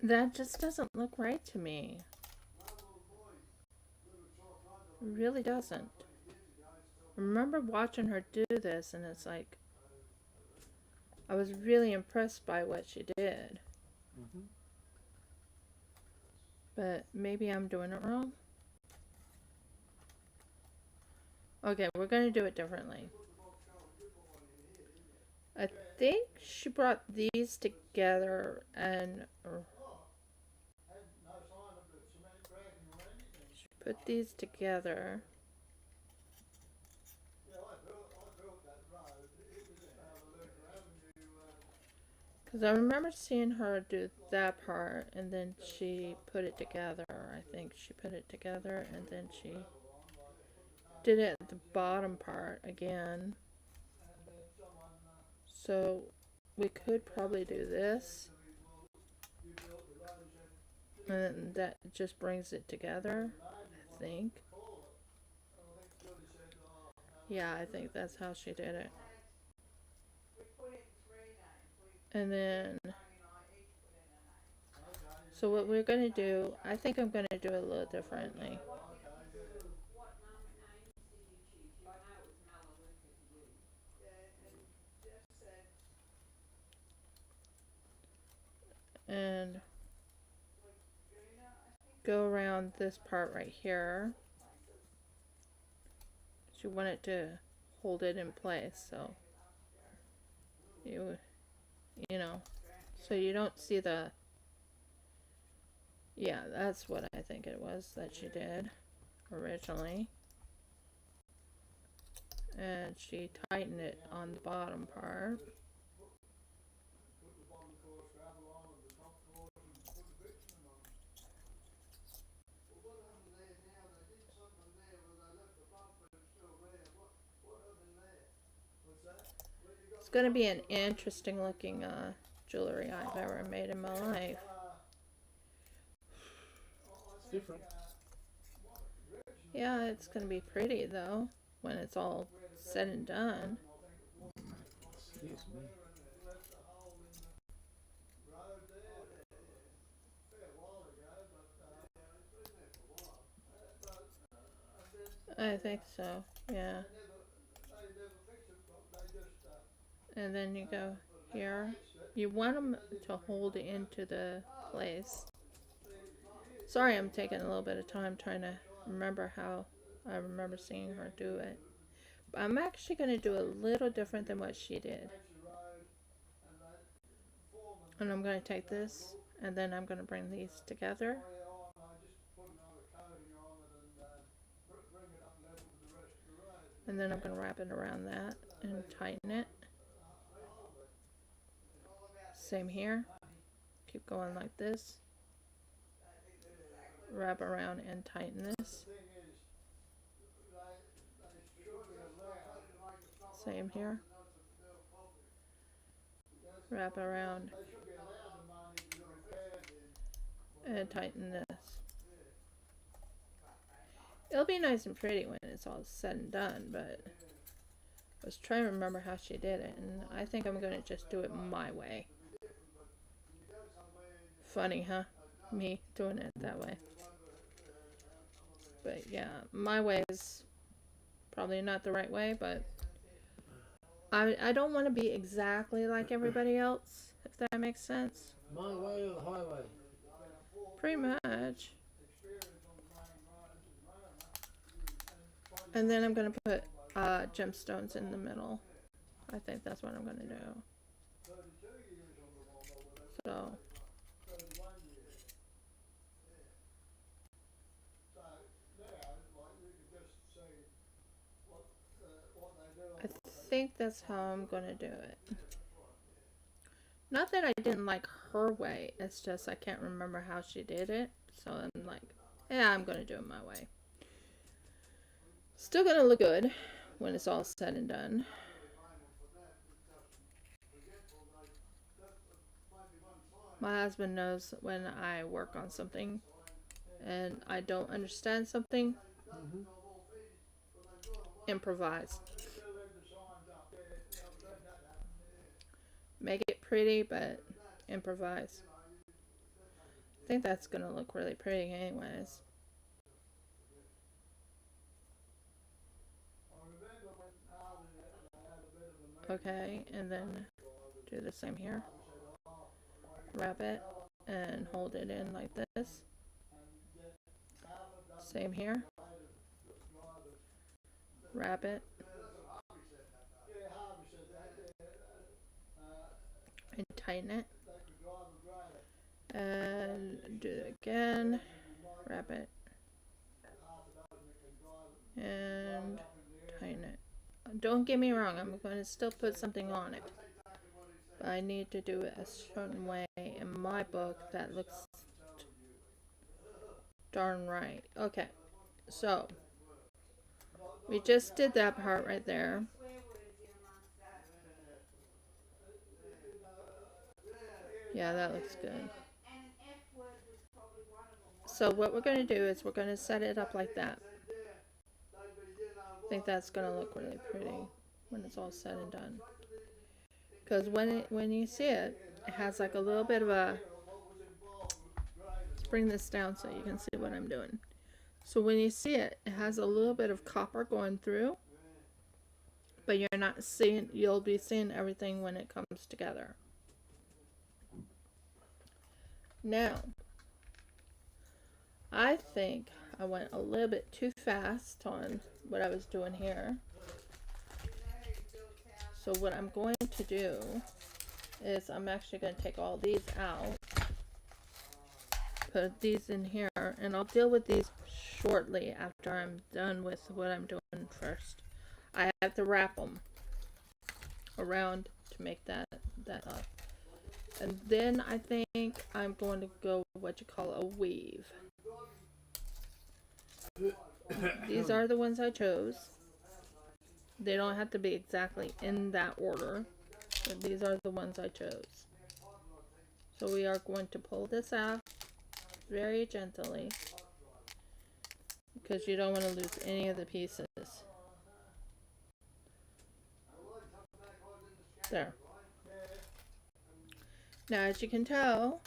Speaker 2: That just doesn't look right to me. It really doesn't. I remember watching her do this and it's like, I was really impressed by what she did. But maybe I'm doing it wrong. Okay, we're going to do it differently. I think she brought these together and she put these together. Because I remember seeing her do that part, and then she put it together. I think she put it together, and then she did it at the bottom part again. So we could probably do this, and that just brings it together, I think. Yeah, I think that's how she did it. And then, so what we're going to do, I think I'm going to do it a little differently. And go around this part right here. You want it to hold it in place, so you know, so you don't see the, yeah, that's what I think it was that she did originally. And she tightened it on the bottom part. It's going to be an interesting looking jewelry I've ever made in my life.
Speaker 1: It's different.
Speaker 2: Yeah, it's going to be pretty though when it's all said and done.
Speaker 1: Excuse me.
Speaker 2: I think so, yeah. And then you go here. You want them to hold it into the place. Sorry, I'm taking a little bit of time trying to remember how I remember seeing her do it. But I'm actually going to do a little different than what she did. And I'm going to take this, and then I'm going to bring these together. And then I'm going to wrap it around that and tighten it. Same here. Keep going like this. Wrap around and tighten this. Same here. Wrap around and tighten this. It'll be nice and pretty when it's all said and done, but I was trying to remember how she did it, and I think I'm going to just do it my way. Funny, huh? Me doing it that way. But yeah, my way is probably not the right way, but I don't want to be exactly like everybody else, if that makes sense.
Speaker 1: My way or the highway?
Speaker 2: Pretty much. And then I'm going to put gemstones in the middle. I think that's what I'm going to do. So I think that's how I'm going to do it. Not that I didn't like her way, it's just I can't remember how she did it. So I'm like, yeah, I'm going to do it my way. Still going to look good when it's all said and done. My husband knows when I work on something and I don't understand something, improvise. Make it pretty, but improvise. I think that's going to look really pretty anyways. Okay, and then do the same here. Wrap it and hold it in like this. Same here. Wrap it. And tighten it. And do it again. Wrap it. And tighten it. Don't get me wrong, I'm going to still put something on it. But I need to do it a certain way in my book that looks darn right. Okay, so we just did that part right there. Yeah, that looks good. So what we're going to do is we're going to set it up like that. I think that's going to look really pretty when it's all said and done. Because when you see it, it has like a little bit of a... Let's bring this down so you can see what I'm doing. So when you see it, it has a little bit of copper going through. But you're not seeing... You'll be seeing everything when it comes together. Now, I think I went a little bit too fast on what I was doing here. So what I'm going to do is I'm actually going to take all these out, put these in here, and I'll deal with these shortly after I'm done with what I'm doing first. I have to wrap them around to make that up. And then I think I'm going to go what you call a weave. These are the ones I chose. They don't have to be exactly in that order, but these are the ones I chose. So we are going to pull this out very gently because you don't want to lose any of the pieces. There. Now, as you can tell,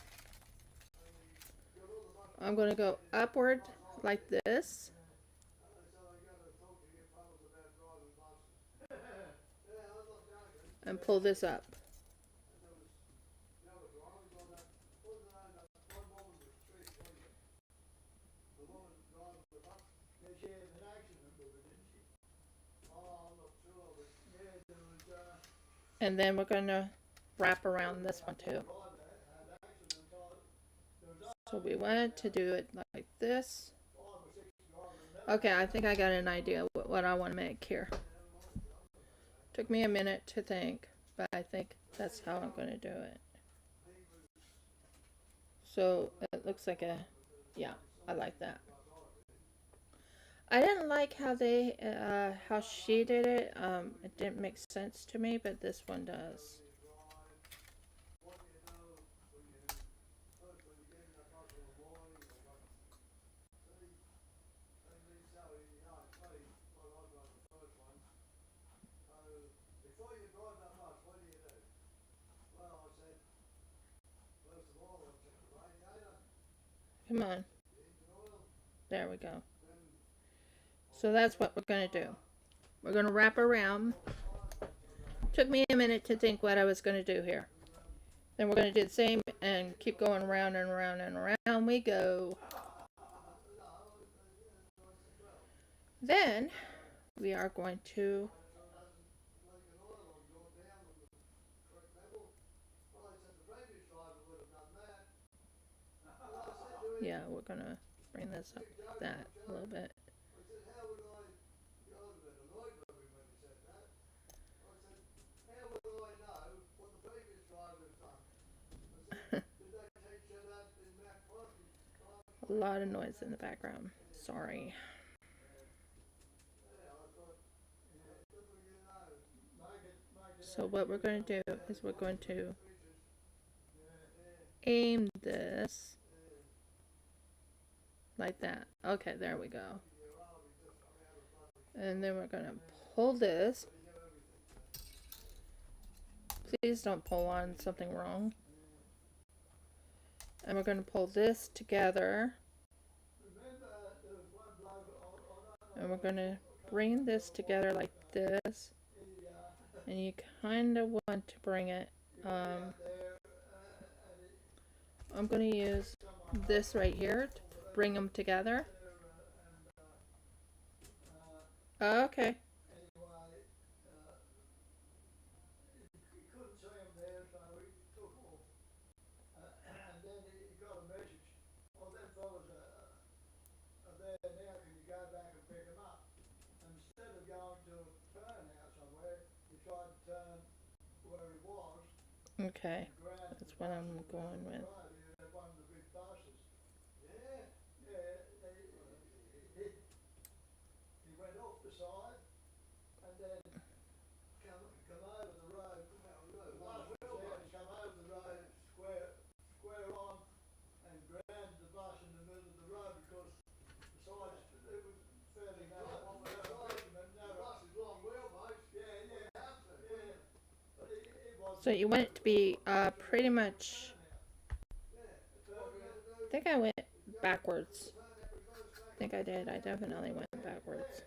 Speaker 2: I'm going to go upward like this. And pull this up. And then we're going to wrap around this one too. So we wanted to do it like this. Okay, I think I got an idea what I want to make here. Took me a minute to think, but I think that's how I'm going to do it. So it looks like a, yeah, I like that. I didn't like how how she did it. It didn't make sense to me, but this one does. Come on. There we go. So that's what we're going to do. We're going to wrap around. Took me a minute to think what I was going to do here. Then we're going to do the same and keep going around and around and around we go. Then we are going to we're going to bring this up like that a little bit. A lot of noise in the background. Sorry. So what we're going to do is we're going to aim this like that. Okay, there we go. And then we're going to pull this. Please don't pull on something wrong. And we're going to pull this together. And we're going to bring this together like this. And you kind of want to bring it. I'm going to use this right here to bring them together. Okay. Okay, that's what I'm going with.
Speaker 3: One of the big buses. Yeah. Yeah. He went off the side and then come over the road. Come over the road square on and grounded the bus in the middle of the road because the side it was fairly narrow. The bus is long wheelbase. Yeah. But it was.
Speaker 2: So you want it to be pretty much. I think I went backwards. I think I did. I definitely went backwards.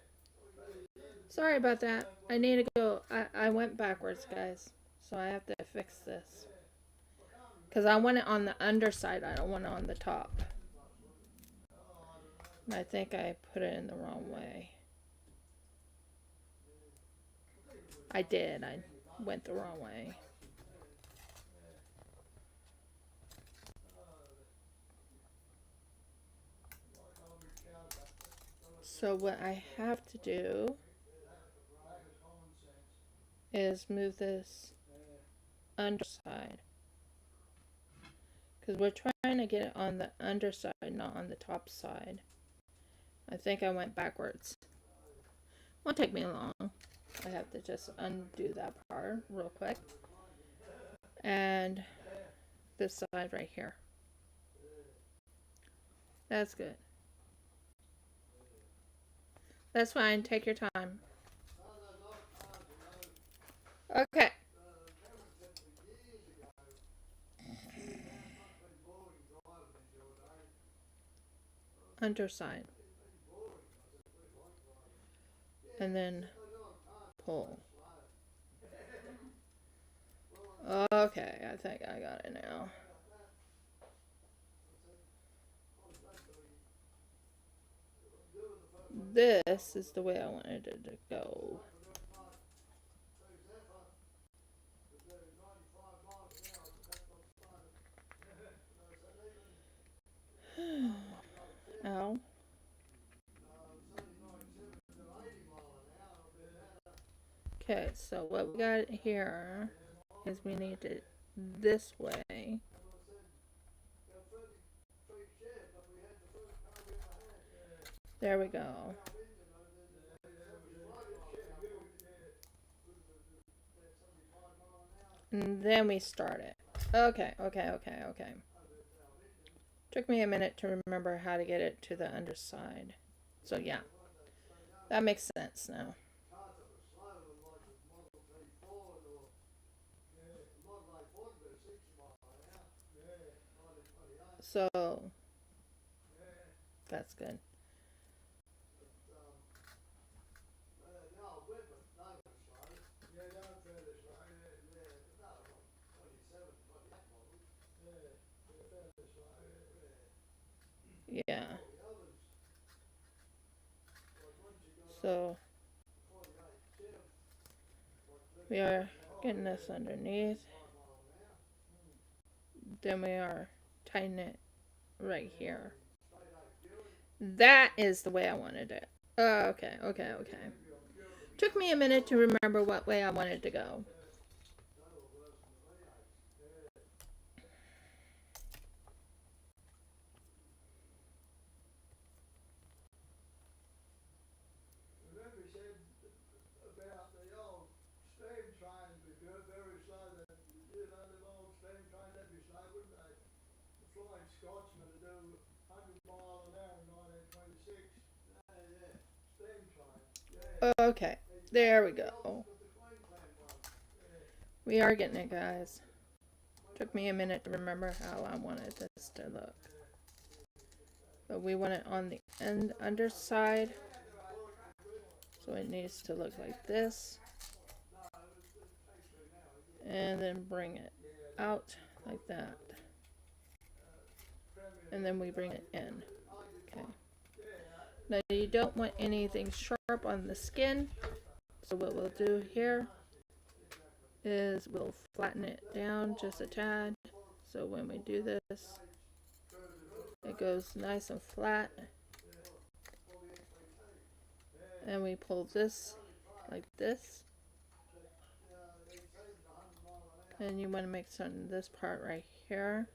Speaker 2: Sorry about that. I need to go. I went backwards, guys. So I have to fix this. Because I want it on the underside. I don't want it on the top. And I think I put it in the wrong way. I did. I went the wrong way. So what I have to do is move this underside. Because we're trying to get it on the underside, not on the top side. I think I went backwards. Won't take me long. I have to just undo that part real quick. And this side right here. That's good. That's fine. Take your time. Okay. Underside. And then pull. Okay, I think I got it now. This is the way I wanted it to go. Ow. Okay, so what we got here is we need it this way. There we go. And then we start it. Okay. Took me a minute to remember how to get it to the underside. So yeah, that makes sense now. So that's good. Yeah. So we are getting this underneath. Then we are tightening it right here. That is the way I wanted it. Okay. Took me a minute to remember what way I wanted to go. Okay, there we go. We are getting it, guys. Took me a minute to remember how I wanted this to look. But we want it on the underside. So it needs to look like this. And then bring it out like that. And then we bring it in. Okay. Now you don't want anything sharp on the skin. So what we'll do here is we'll flatten it down just a tad. So when we do this, it goes nice and flat. And we pull this like this. And you want to make certain this part right here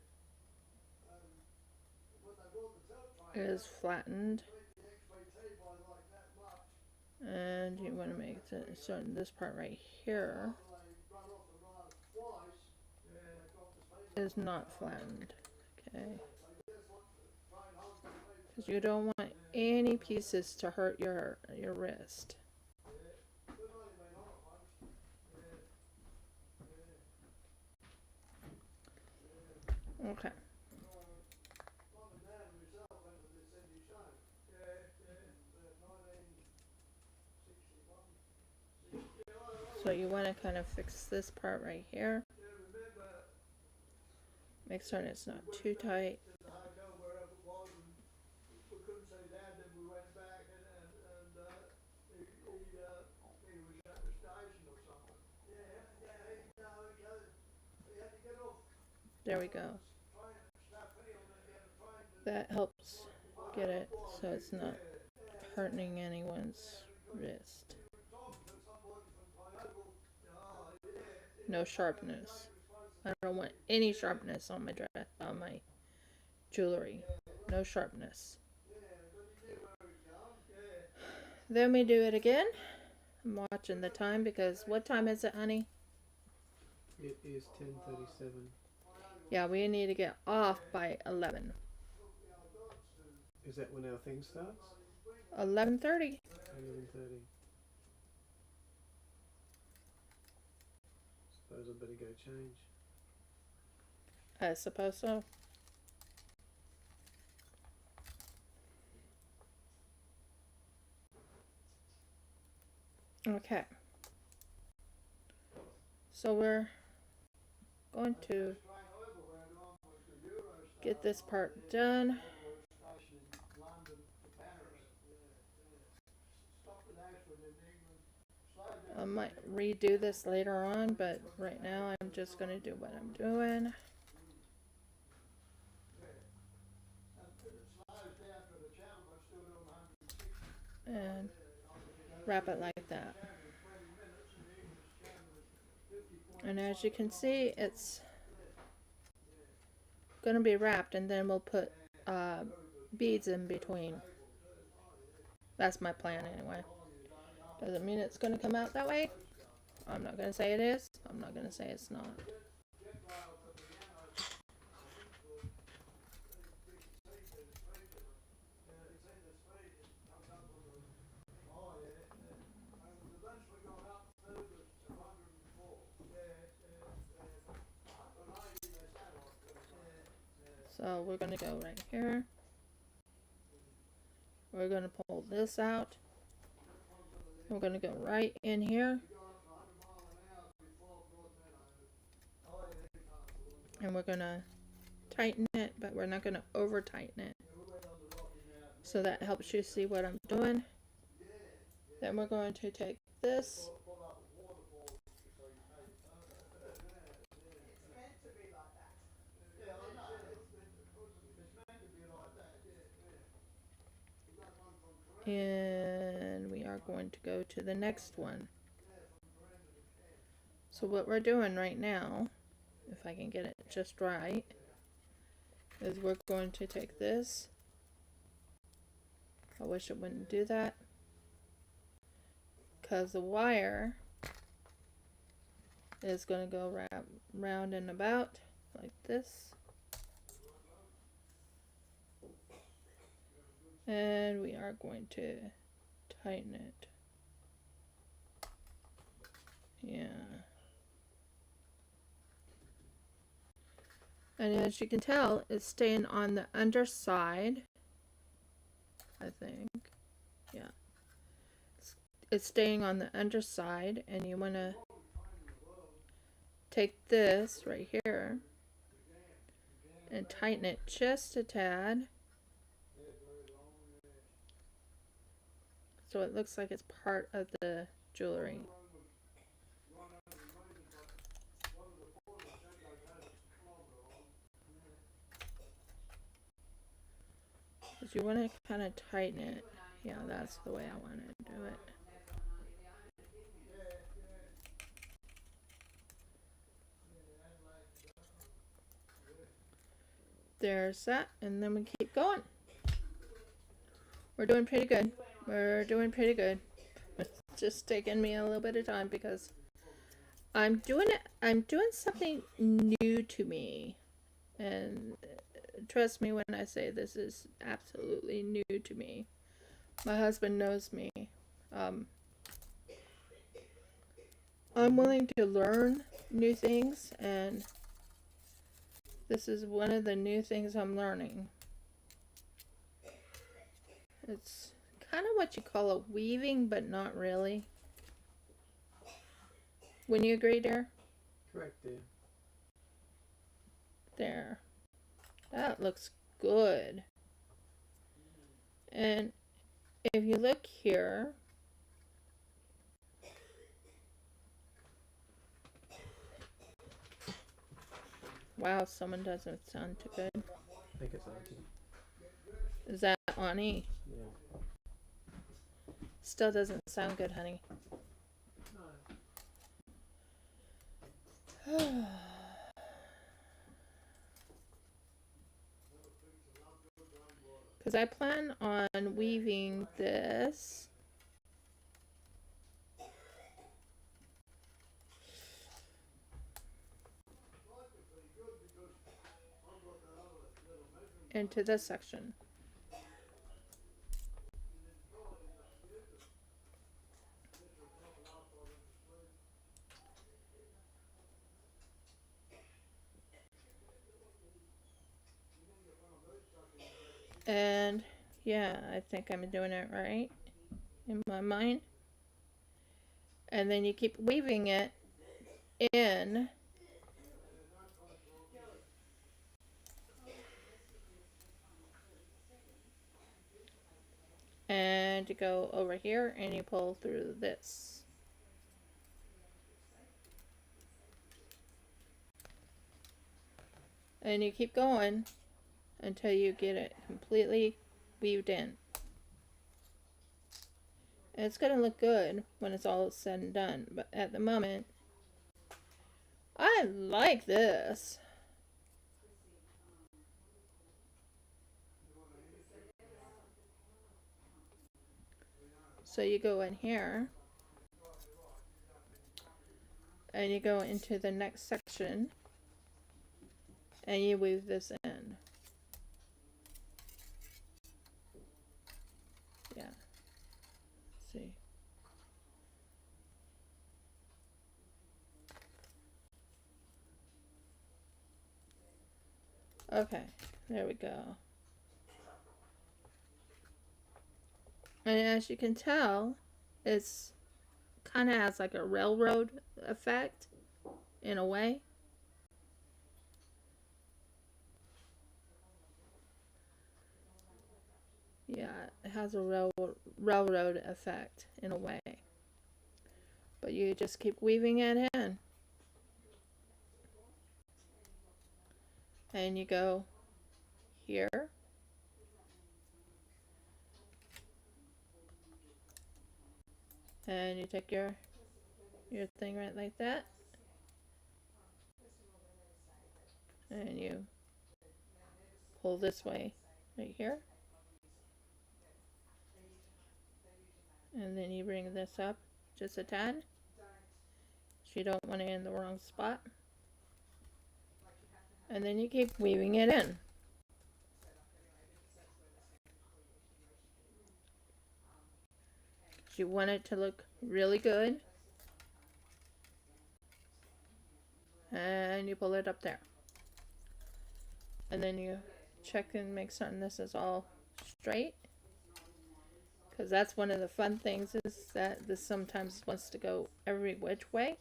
Speaker 2: is flattened. And you want to make certain this part right here is not flattened. Okay. Because you don't want any pieces to hurt your wrist. Okay. So you want to kind of fix this part right here. Make certain it's not too tight. There we go. That helps get it so it's not hurting anyone's wrist. No sharpness. I don't want any sharpness on my jewelry. No sharpness. Then we do it again. I'm watching the time because what time is it, honey?
Speaker 1: It is 10:37.
Speaker 2: Yeah, we need to get off by 11.
Speaker 1: Is that when our thing starts?
Speaker 2: 11:30.
Speaker 1: 11:30. Suppose I better go change.
Speaker 2: I suppose so. Okay. So we're going to get this part done. I might redo this later on, but right now I'm just going to do what I'm doing. And wrap it like that. And as you can see, it's going to be wrapped, and then we'll put beads in between. That's my plan anyway. Doesn't mean it's going to come out that way. I'm not going to say it is. I'm not going to say it's not. So we're going to go right here. We're going to pull this out. We're going to go right in here. And we're going to tighten it, but we're not going to over tighten it. So that helps you see what I'm doing. Then we're going to take this. And we are going to go to the next one. So what we're doing right now, if I can get it just right, is we're going to take this. I wish it wouldn't do that, because the wire is going to go round and about like this. And we are going to tighten it. Yeah. And as you can tell, it's staying on the underside, I think. Yeah. It's staying on the underside, and you want to take this right here and tighten it just a tad. So it looks like it's part of the jewelry. But you want to kind of tighten it. Yeah, that's the way I want to do it. There's that, and then we keep going. We're doing pretty good. We're doing pretty good. It's just taking me a little bit of time because I'm doing something new to me. And trust me when I say this is absolutely new to me. My husband knows me. I'm willing to learn new things, and this is one of the new things I'm learning. It's kind of what you call a weaving, but not really. Wouldn't you agree, dear?
Speaker 1: Correct, dear.
Speaker 2: There. That looks good. And if you look here, wow, someone doesn't sound too good.
Speaker 1: I think it's Auntie.
Speaker 2: Is that Ani?
Speaker 1: Yeah.
Speaker 2: Still doesn't sound good, honey. Because I plan on weaving this. Into this section. And yeah, I think I'm doing it right in my mind. And then you keep weaving it in. And you go over here and you pull through this. And you keep going until you get it completely weaved in. And it's going to look good when it's all said and done. But at the moment, I like this. So you go in here. And you go into the next section. And you weave this in. Yeah. Let's see. Okay, there we go. And as you can tell, it's kind of has like a railroad effect in a way. Yeah, it has a railroad effect in a way. But you just keep weaving it in. And you go here. And you take your thing right like that. And you pull this way right here. And then you bring this up just a tad. So you don't want it in the wrong spot. And then you keep weaving it in. You want it to look really good. And you pull it up there. And then you check and make certain this is all straight. Because that's one of the fun things is that this sometimes wants to go every which way.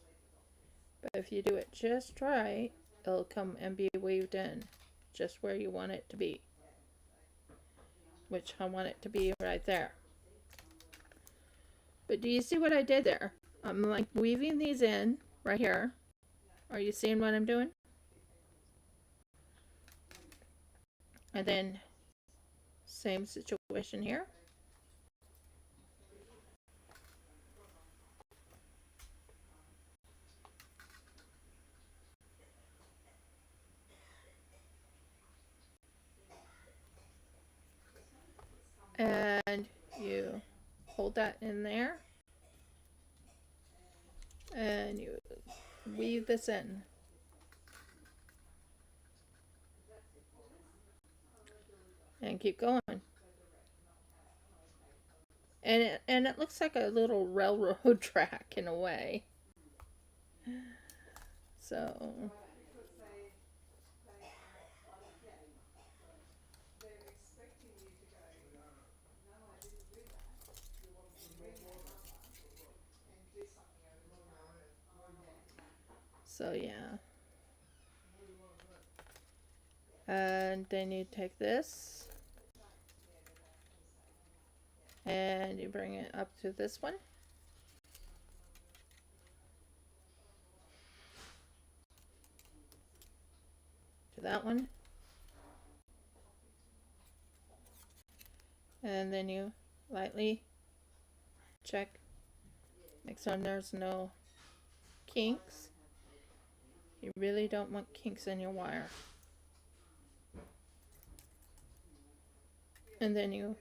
Speaker 2: But if you do it just right, it'll come and be weaved in just where you want it to be. Which I want it to be right there. But do you see what I did there? I'm like weaving these in right here. Are you seeing what I'm doing? And then same situation here. and you hold that in there, and you weave this in. And keep going. And it looks like a little railroad track in a way. So yeah. And then you take this and you bring it up to this one. To that one. And then you lightly check, make sure there's no kinks. You really don't want kinks in your wire. And then you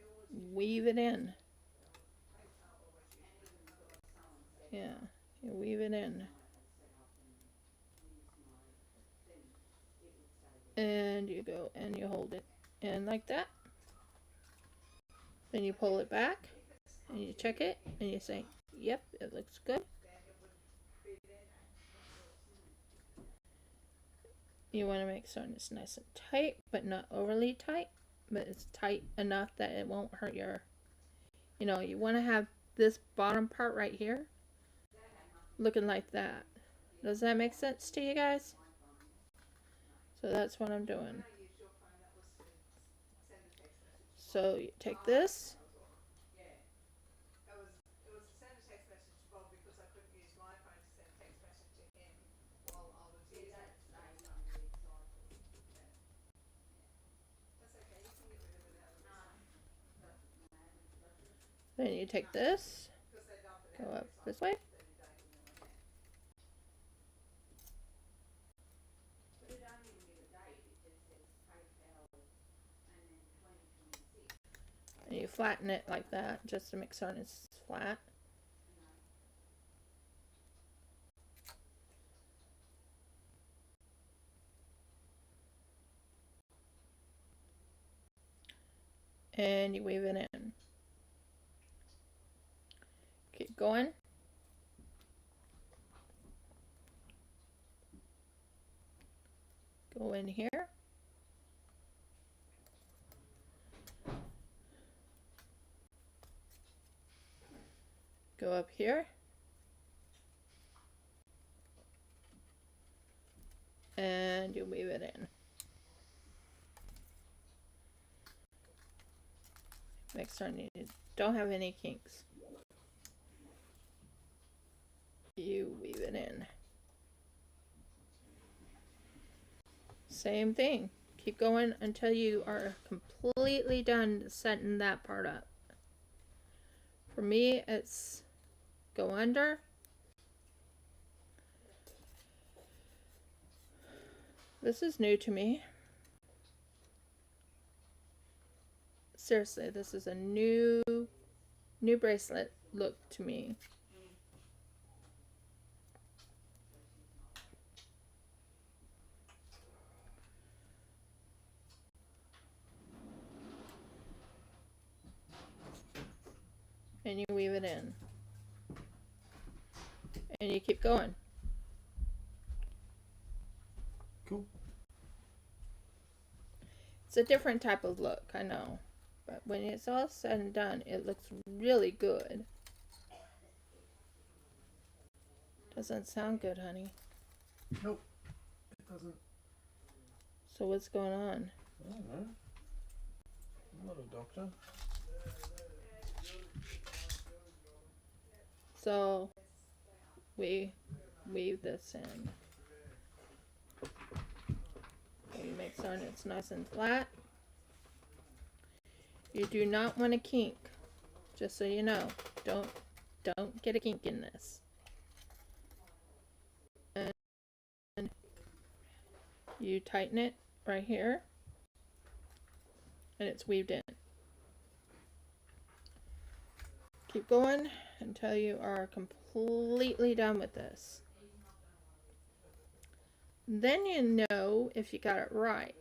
Speaker 2: weave it in. Yeah, you weave it in. And you go and you hold it in like that. Then you pull it back and you check it and you say, yep, it looks good. You want to make sure it's nice and tight, but not overly tight, but it's tight enough that it won't hurt your, you know, you want to have this bottom part right here looking like that. Does that make sense to you guys? So that's what I'm doing. So you take this. Then you take this, go up this way. And you flatten it like that, just to make sure it's flat. And you weave it in. Keep going. Go in here. Go up here. And you weave it in. Make sure you don't have any kinks. You weave it in. Same thing. Keep going until you are completely done setting that part up. For me, it's go under. This is new to me. Seriously, this is a new bracelet look to me. And you weave it in. And you keep going.
Speaker 1: Cool.
Speaker 2: It's a different type of look, I know. But when it's all said and done, it looks really good. Doesn't sound good, honey.
Speaker 1: Nope, it doesn't.
Speaker 2: So what's going on?
Speaker 1: I don't know. I'm not a doctor.
Speaker 2: So we weave this in. You make sure it's nice and flat. You do not want a kink, just so you know. Don't get a kink in this. And you tighten it right here, and it's weaved in. Keep going until you are completely done with this. Then you know if you got it right.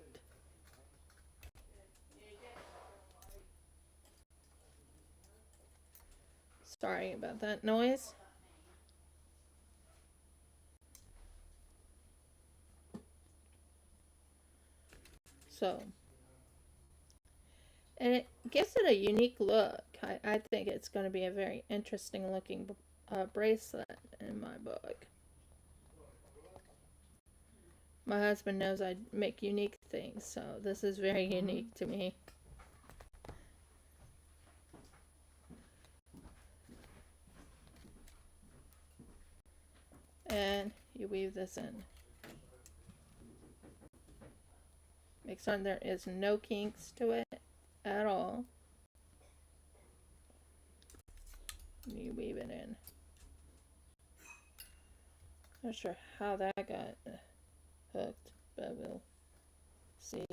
Speaker 2: Sorry about that noise. So, and it gives it a unique look. I think it's going to be a very interesting looking bracelet in my book. My husband knows I make unique things, so this is very unique to me. And you weave this in. Make sure there is no kinks to it at all. You weave it in. Not sure how that got hooked, but we'll see.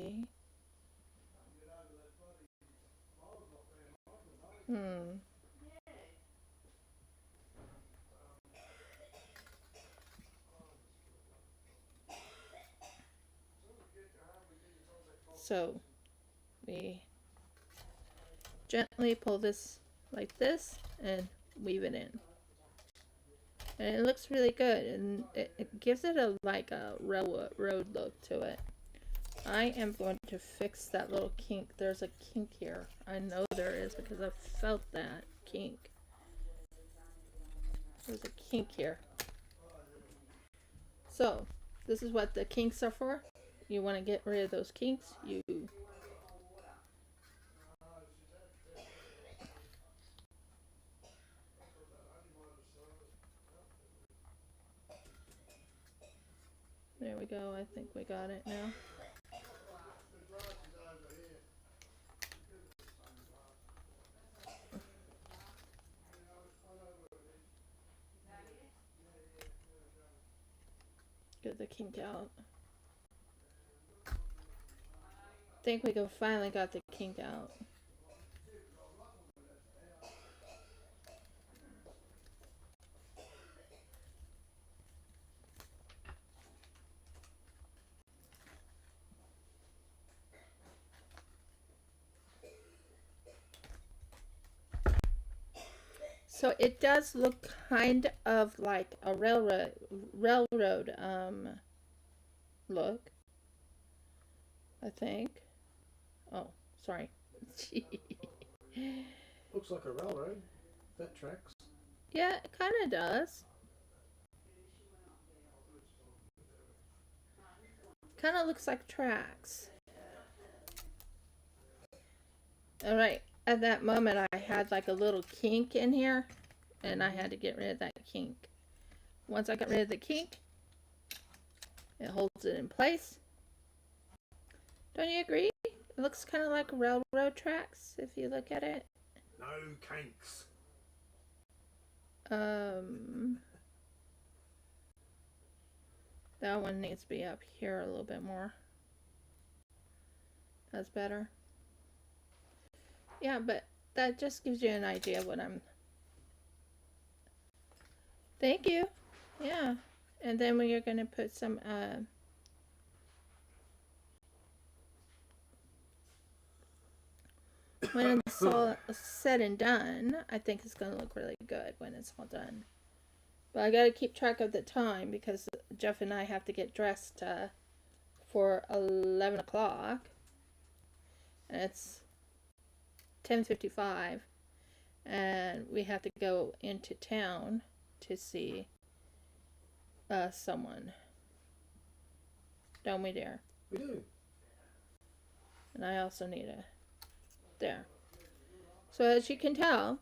Speaker 2: So we gently pull this like this and weave it in. And it looks really good, and it gives it a like a railroad look to it. I am going to fix that little kink. There's a kink here. I know there is because I felt that kink. There's a kink here. So this is what the kinks are for. You want to get rid of those kinks. There we go. I think we got it now. Get the kink out. I think we finally got the kink out. So it does look kind of like a railroad look, I think. Oh, sorry.
Speaker 1: Looks like a railroad. That tracks.
Speaker 2: Yeah, it kind of does. Kind of looks like tracks. All right. At that moment, I had like a little kink in here, and I had to get rid of that kink. Once I got rid of the kink, it holds it in place. Don't you agree? It looks kind of like railroad tracks if you look at it.
Speaker 1: No kinks.
Speaker 2: That one needs to be up here a little bit more. That's better. Yeah, but that just gives you an idea of what I'm... Thank you. Yeah. And then we are going to put some... when it's all said and done, I think it's going to look really good when it's all done. But I got to keep track of the time because Jeff and I have to get dressed for 11 o'clock. And it's 10:55. And we have to go into town to see someone. Don't we, dear?
Speaker 1: We do.
Speaker 2: And I also need a... There. So as you can tell,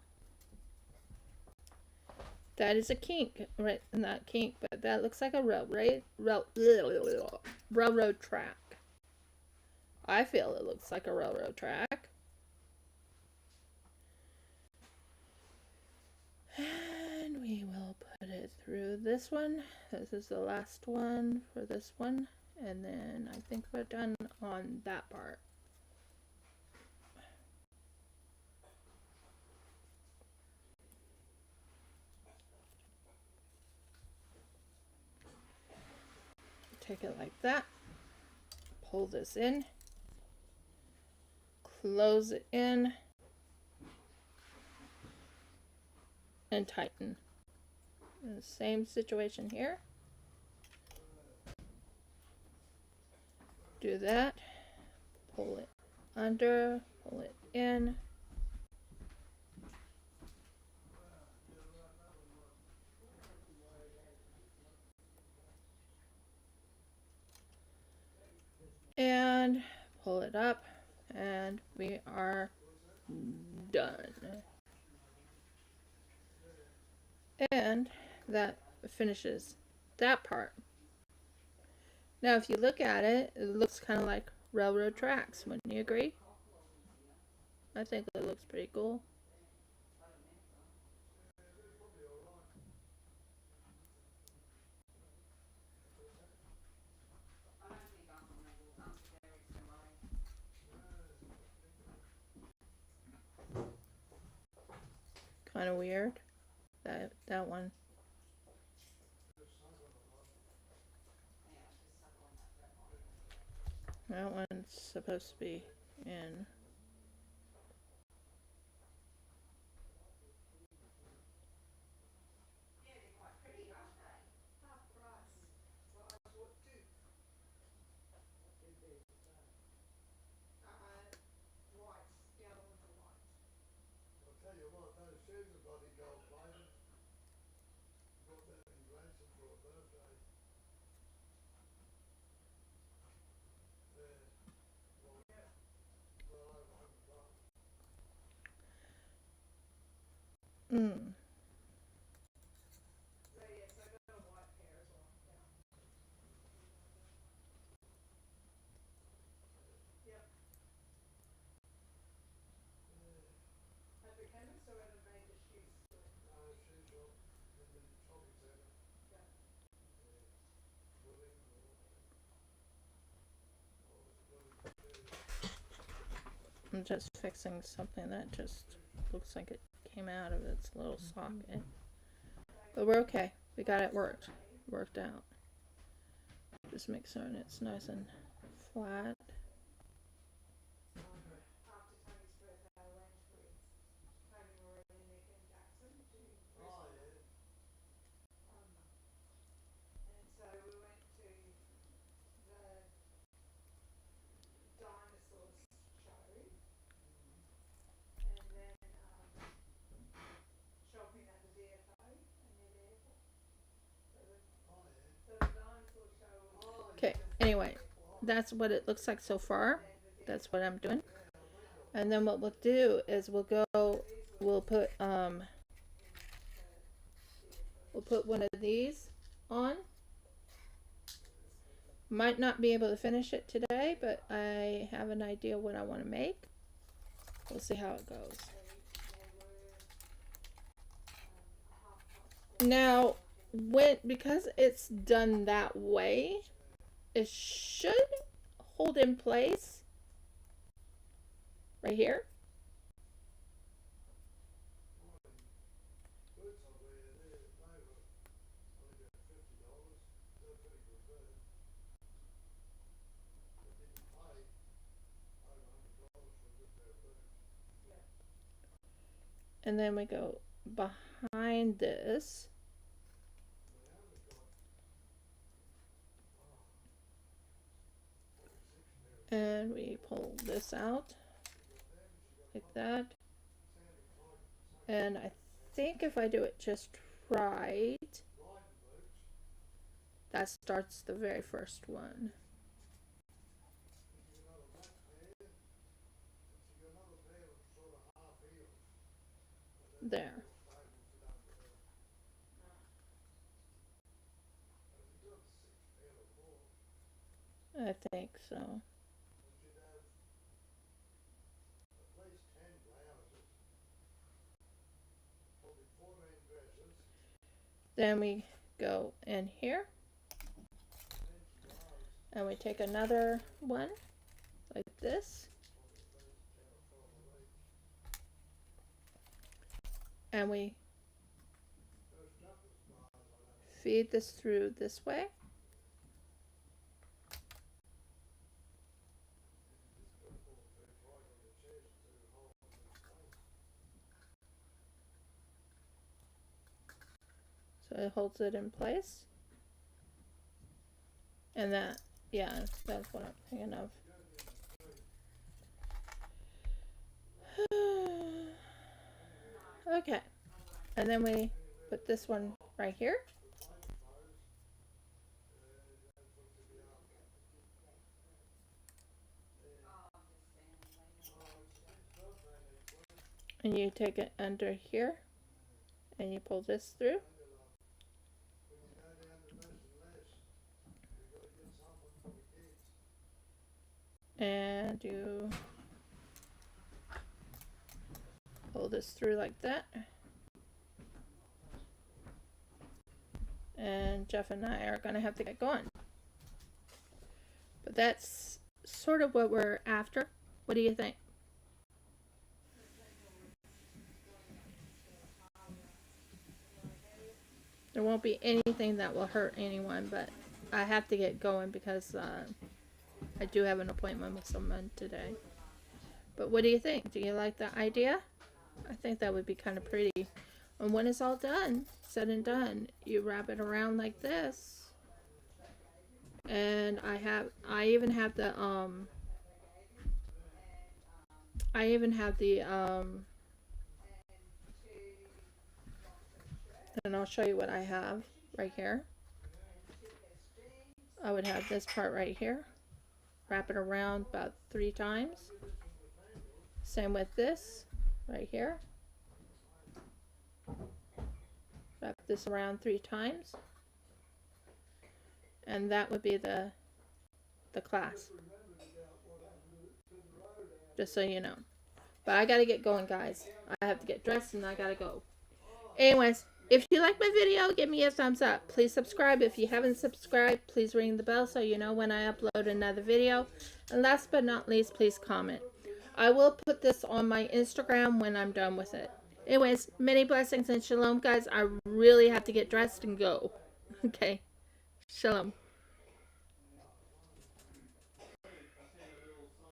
Speaker 2: that is a kink, right? Not kink, but that looks like a railroad track. I feel it looks like a railroad track. And we will put it through this one. This is the last one for this one. And then I think we're done on that part. take it like that, pull this in, close it in, and tighten. And the same situation here. Do that, pull it under, pull it in. And pull it up, and we are done. And that finishes that part. Now if you look at it, it looks kind of like railroad tracks. Wouldn't you agree? I think it looks pretty cool. Kind of weird. That one. That one's supposed to be in.
Speaker 3: Tell you what, those shoes are bloody gold plated. Bought that in Granson for a birthday. Yeah. Well over $100.
Speaker 2: Mm.
Speaker 3: So yes, I got a white pair as well. Yeah. Yep. At the chemist or at a major shoe store? No, shoe shop in the shopping centre. Yeah. Willing or
Speaker 2: I'm just fixing something that just looks like it came out of its little socket. But we're okay. We got it worked out. Just make sure it's nice and flat.
Speaker 3: after Tony's birthday, I went with Tony, Maureen, Nick and Jackson to Brisbane. Oh, yeah. And so we went to the dinosaurs show, and then shopping at the DFO and near the airport. So the dinosaur show was
Speaker 2: Okay, anyway, that's what it looks like so far. That's what I'm doing. And then what we'll do is we'll put one of these on. Might not be able to finish it today, but I have an idea what I want to make. We'll see how it goes. Now, because it's done that way, it should hold in place right here. And then we go behind this. And we pull this out like that. And I think if I do it just right, that starts the very first one. There. I think so. Then we go in here and we take another one like this and we feed this through this way So it holds it in place. And that, yeah, that's what I'm thinking of. Okay. And then we put this one right here. And you take it under here and you pull this through. And you pull this through like that. And Jeff and I are going to have to get going. But that's sort of what we're after. What do you think? There won't be anything that will hurt anyone, but I have to get going because I do have an appointment with someone today. But what do you think? Do you like the idea? I think that would be kind of pretty. And when it's all done, said and done, you wrap it around like this. And I even have the and I'll show you what I have right here. I would have this part right here. Wrap it around about 3 times. Same with this right here. Wrap this around 3 times. And that would be the class. Just so you know. But I gotta get going, guys. I have to get dressed and I gotta go. Anyways, if you like my video, give me a thumbs up. Please subscribe. If you haven't subscribed, please ring the bell so you know when I upload another video. And last but not least, please comment. I will put this on my Instagram when I'm done with it. Anyways, many blessings and shalom, guys. I really have to get dressed and go. Okay. Shalom.